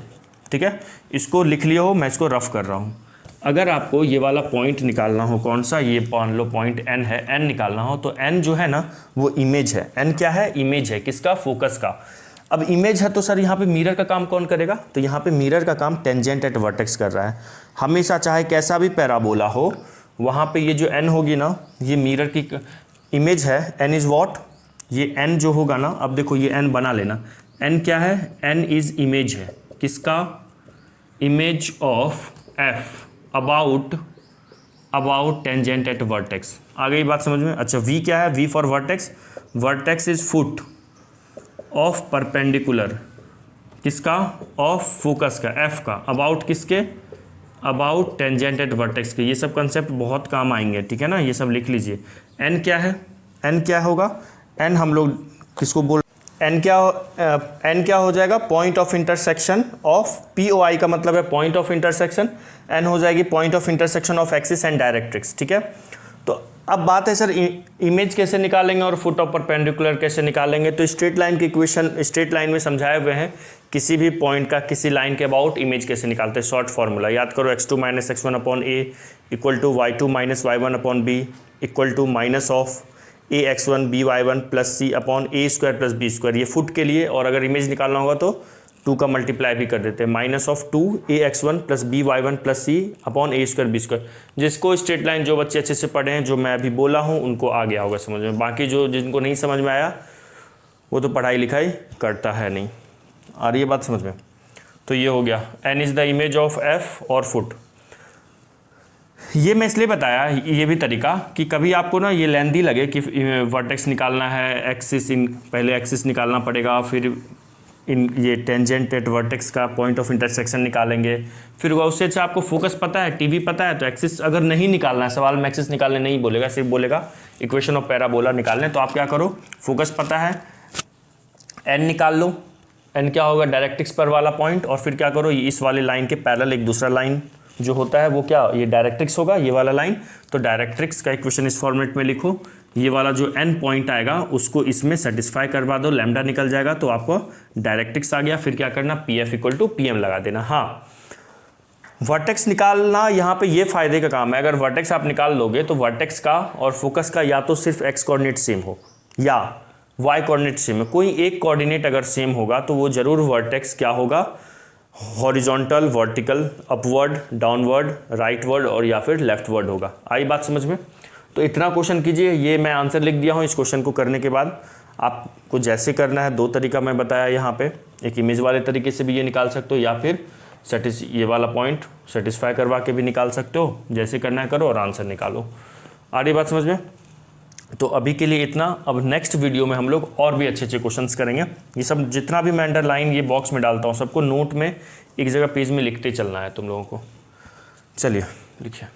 ठीक है, इसको लिख लिया हो, मैं इसको रफ कर रहा हूँ। अगर आपको ये वाला पॉइंट निकालना हो, कौन सा, ये मान लो पॉइंट n है, n निकालना हो तो n जो है ना वो इमेज है। n क्या है, इमेज है, किसका, फोकस का। अब इमेज है तो सर यहाँ पे मिरर का काम कौन करेगा, तो यहाँ पे मिरर का काम टेंजेंट एट वर्टेक्स कर रहा है। हमेशा चाहे कैसा भी पैराबोला हो, वहाँ पे ये जो n होगी ना, ये मिरर की इमेज है। n इज़ वॉट, ये n जो होगा ना, अब देखो ये n बना लेना, n क्या है, n इज़ इमेज है, किसका, image of f about tangent at vertex. आ गई बात समझ में। अच्छा v क्या है, v for vertex, vertex is foot of perpendicular, किसका, ऑफ फोकस का, f का, अबाउट किसके, अबाउट टेंजेंट एट वर्टेक्स के। ये सब कंसेप्ट बहुत काम आएंगे, ठीक है ना, ये सब लिख लीजिए। n क्या है, n क्या होगा, n हम लोग किसको बोल, n क्या हो जाएगा, point of intersection of POI का मतलब है पॉइंट ऑफ इंटरसेक्शन, n हो जाएगी point of intersection of axis and directrix, ठीक है। तो अब बात है सर इमेज कैसे निकालेंगे और फुट ऑफ परपेंडिकुलर कैसे निकालेंगे। तो स्ट्रेट लाइन के इक्वेशन स्ट्रेट लाइन में समझाए हुए हैं, किसी भी पॉइंट का किसी लाइन के अबाउट इमेज कैसे निकालते हैं। शॉर्ट फार्मूला याद करो, x2 - x1/a = y2 - y1/b = -(a)(x1 by1 + c/a² + b²। ये फुट के लिए, और अगर इमेज निकालना होगा तो 2 का मल्टीप्लाई भी कर देते हैं, -(2)a(x1 + by1 + c/a² b²। जिसको स्ट्रेट लाइन, जो बच्चे अच्छे से पढ़े हैं, जो मैं अभी बोला हूँ, उनको आ गया होगा समझ में। बाकी जो जिनको नहीं समझ में आया वो तो पढ़ाई लिखाई करता है नहीं। आ रही है बात समझ में। तो ये हो गया, n is the image of f और फुट। ये मैं इसलिए बताया ये भी तरीका कि कभी आपको ना ये लेंथी लगे कि वर्टेक्स निकालना है, एक्सिस पहले एक्सिस निकालना पड़ेगा, फिर ये टेंजेंट एट वर्टेक्स का पॉइंट ऑफ इंटरसेक्शन निकालेंगे, फिर उससे अच्छा आपको फोकस पता है, टीवी पता है, तो एक्सिस अगर नहीं निकालना है, सवाल में एक्सिस निकालने नहीं बोलेगा, सिर्फ बोलेगा इक्वेशन ऑफ पैराबोला निकालने, तो आप क्या करो, फोकस पता है, n निकाल लो, n क्या होगा, डायरेक्ट्रिक्स पर वाला पॉइंट, और फिर क्या करो, इस वाले लाइन के पैरेलल एक दूसरा लाइन जो होता है वो क्या, ये डायरेक्ट्रिक्स होगा, ये वाला लाइन। तो डायरेक्ट्रिक्स का इक्वेशन इस फॉर्मेट में लिखो, ये वाला जो n पॉइंट आएगा उसको इसमें सेटिस्फाई करवा दो, लैम्डा निकल जाएगा, तो आपको डायरेक्ट्रिक्स आ गया। फिर क्या करना, PF = PM लगा देना। हाँ, वर्टेक्स निकालना यहाँ पे ये फायदे का काम है, अगर वर्टेक्स आप निकाल लोगे तो वर्टेक्स का और फोकस का या तो सिर्फ x कोऑर्डिनेट सेम हो या y कोऑर्डिनेट सेम है, कोई एक कोऑर्डिनेट अगर सेम होगा तो वो जरूर वर्टेक्स क्या होगा, horizontal, vertical, upward, downward, rightward और या फिर लेफ्टवर्ड होगा। आई बात समझ में। तो इतना क्वेश्चन कीजिए, ये मैं आंसर लिख दिया हूँ। इस क्वेश्चन को करने के बाद आपको जैसे करना है, 2 तरीका मैं बताया यहाँ पे, एक इमेज वाले तरीके से भी ये निकाल सकते हो, या फिर ये वाला पॉइंट सेटिस्फाई करवा के भी निकाल सकते हो। जैसे करना है करो और आंसर निकालो। आ रही बात समझ में। तो अभी के लिए इतना। अब नेक्स्ट वीडियो में हम लोग और भी अच्छे अच्छे क्वेश्चंस करेंगे। ये सब जितना भी मैं अंडरलाइन ये बॉक्स में डालता हूँ, सबको नोट में एक जगह पेज में लिखते चलना है तुम लोगों को। चलिए लिखिए।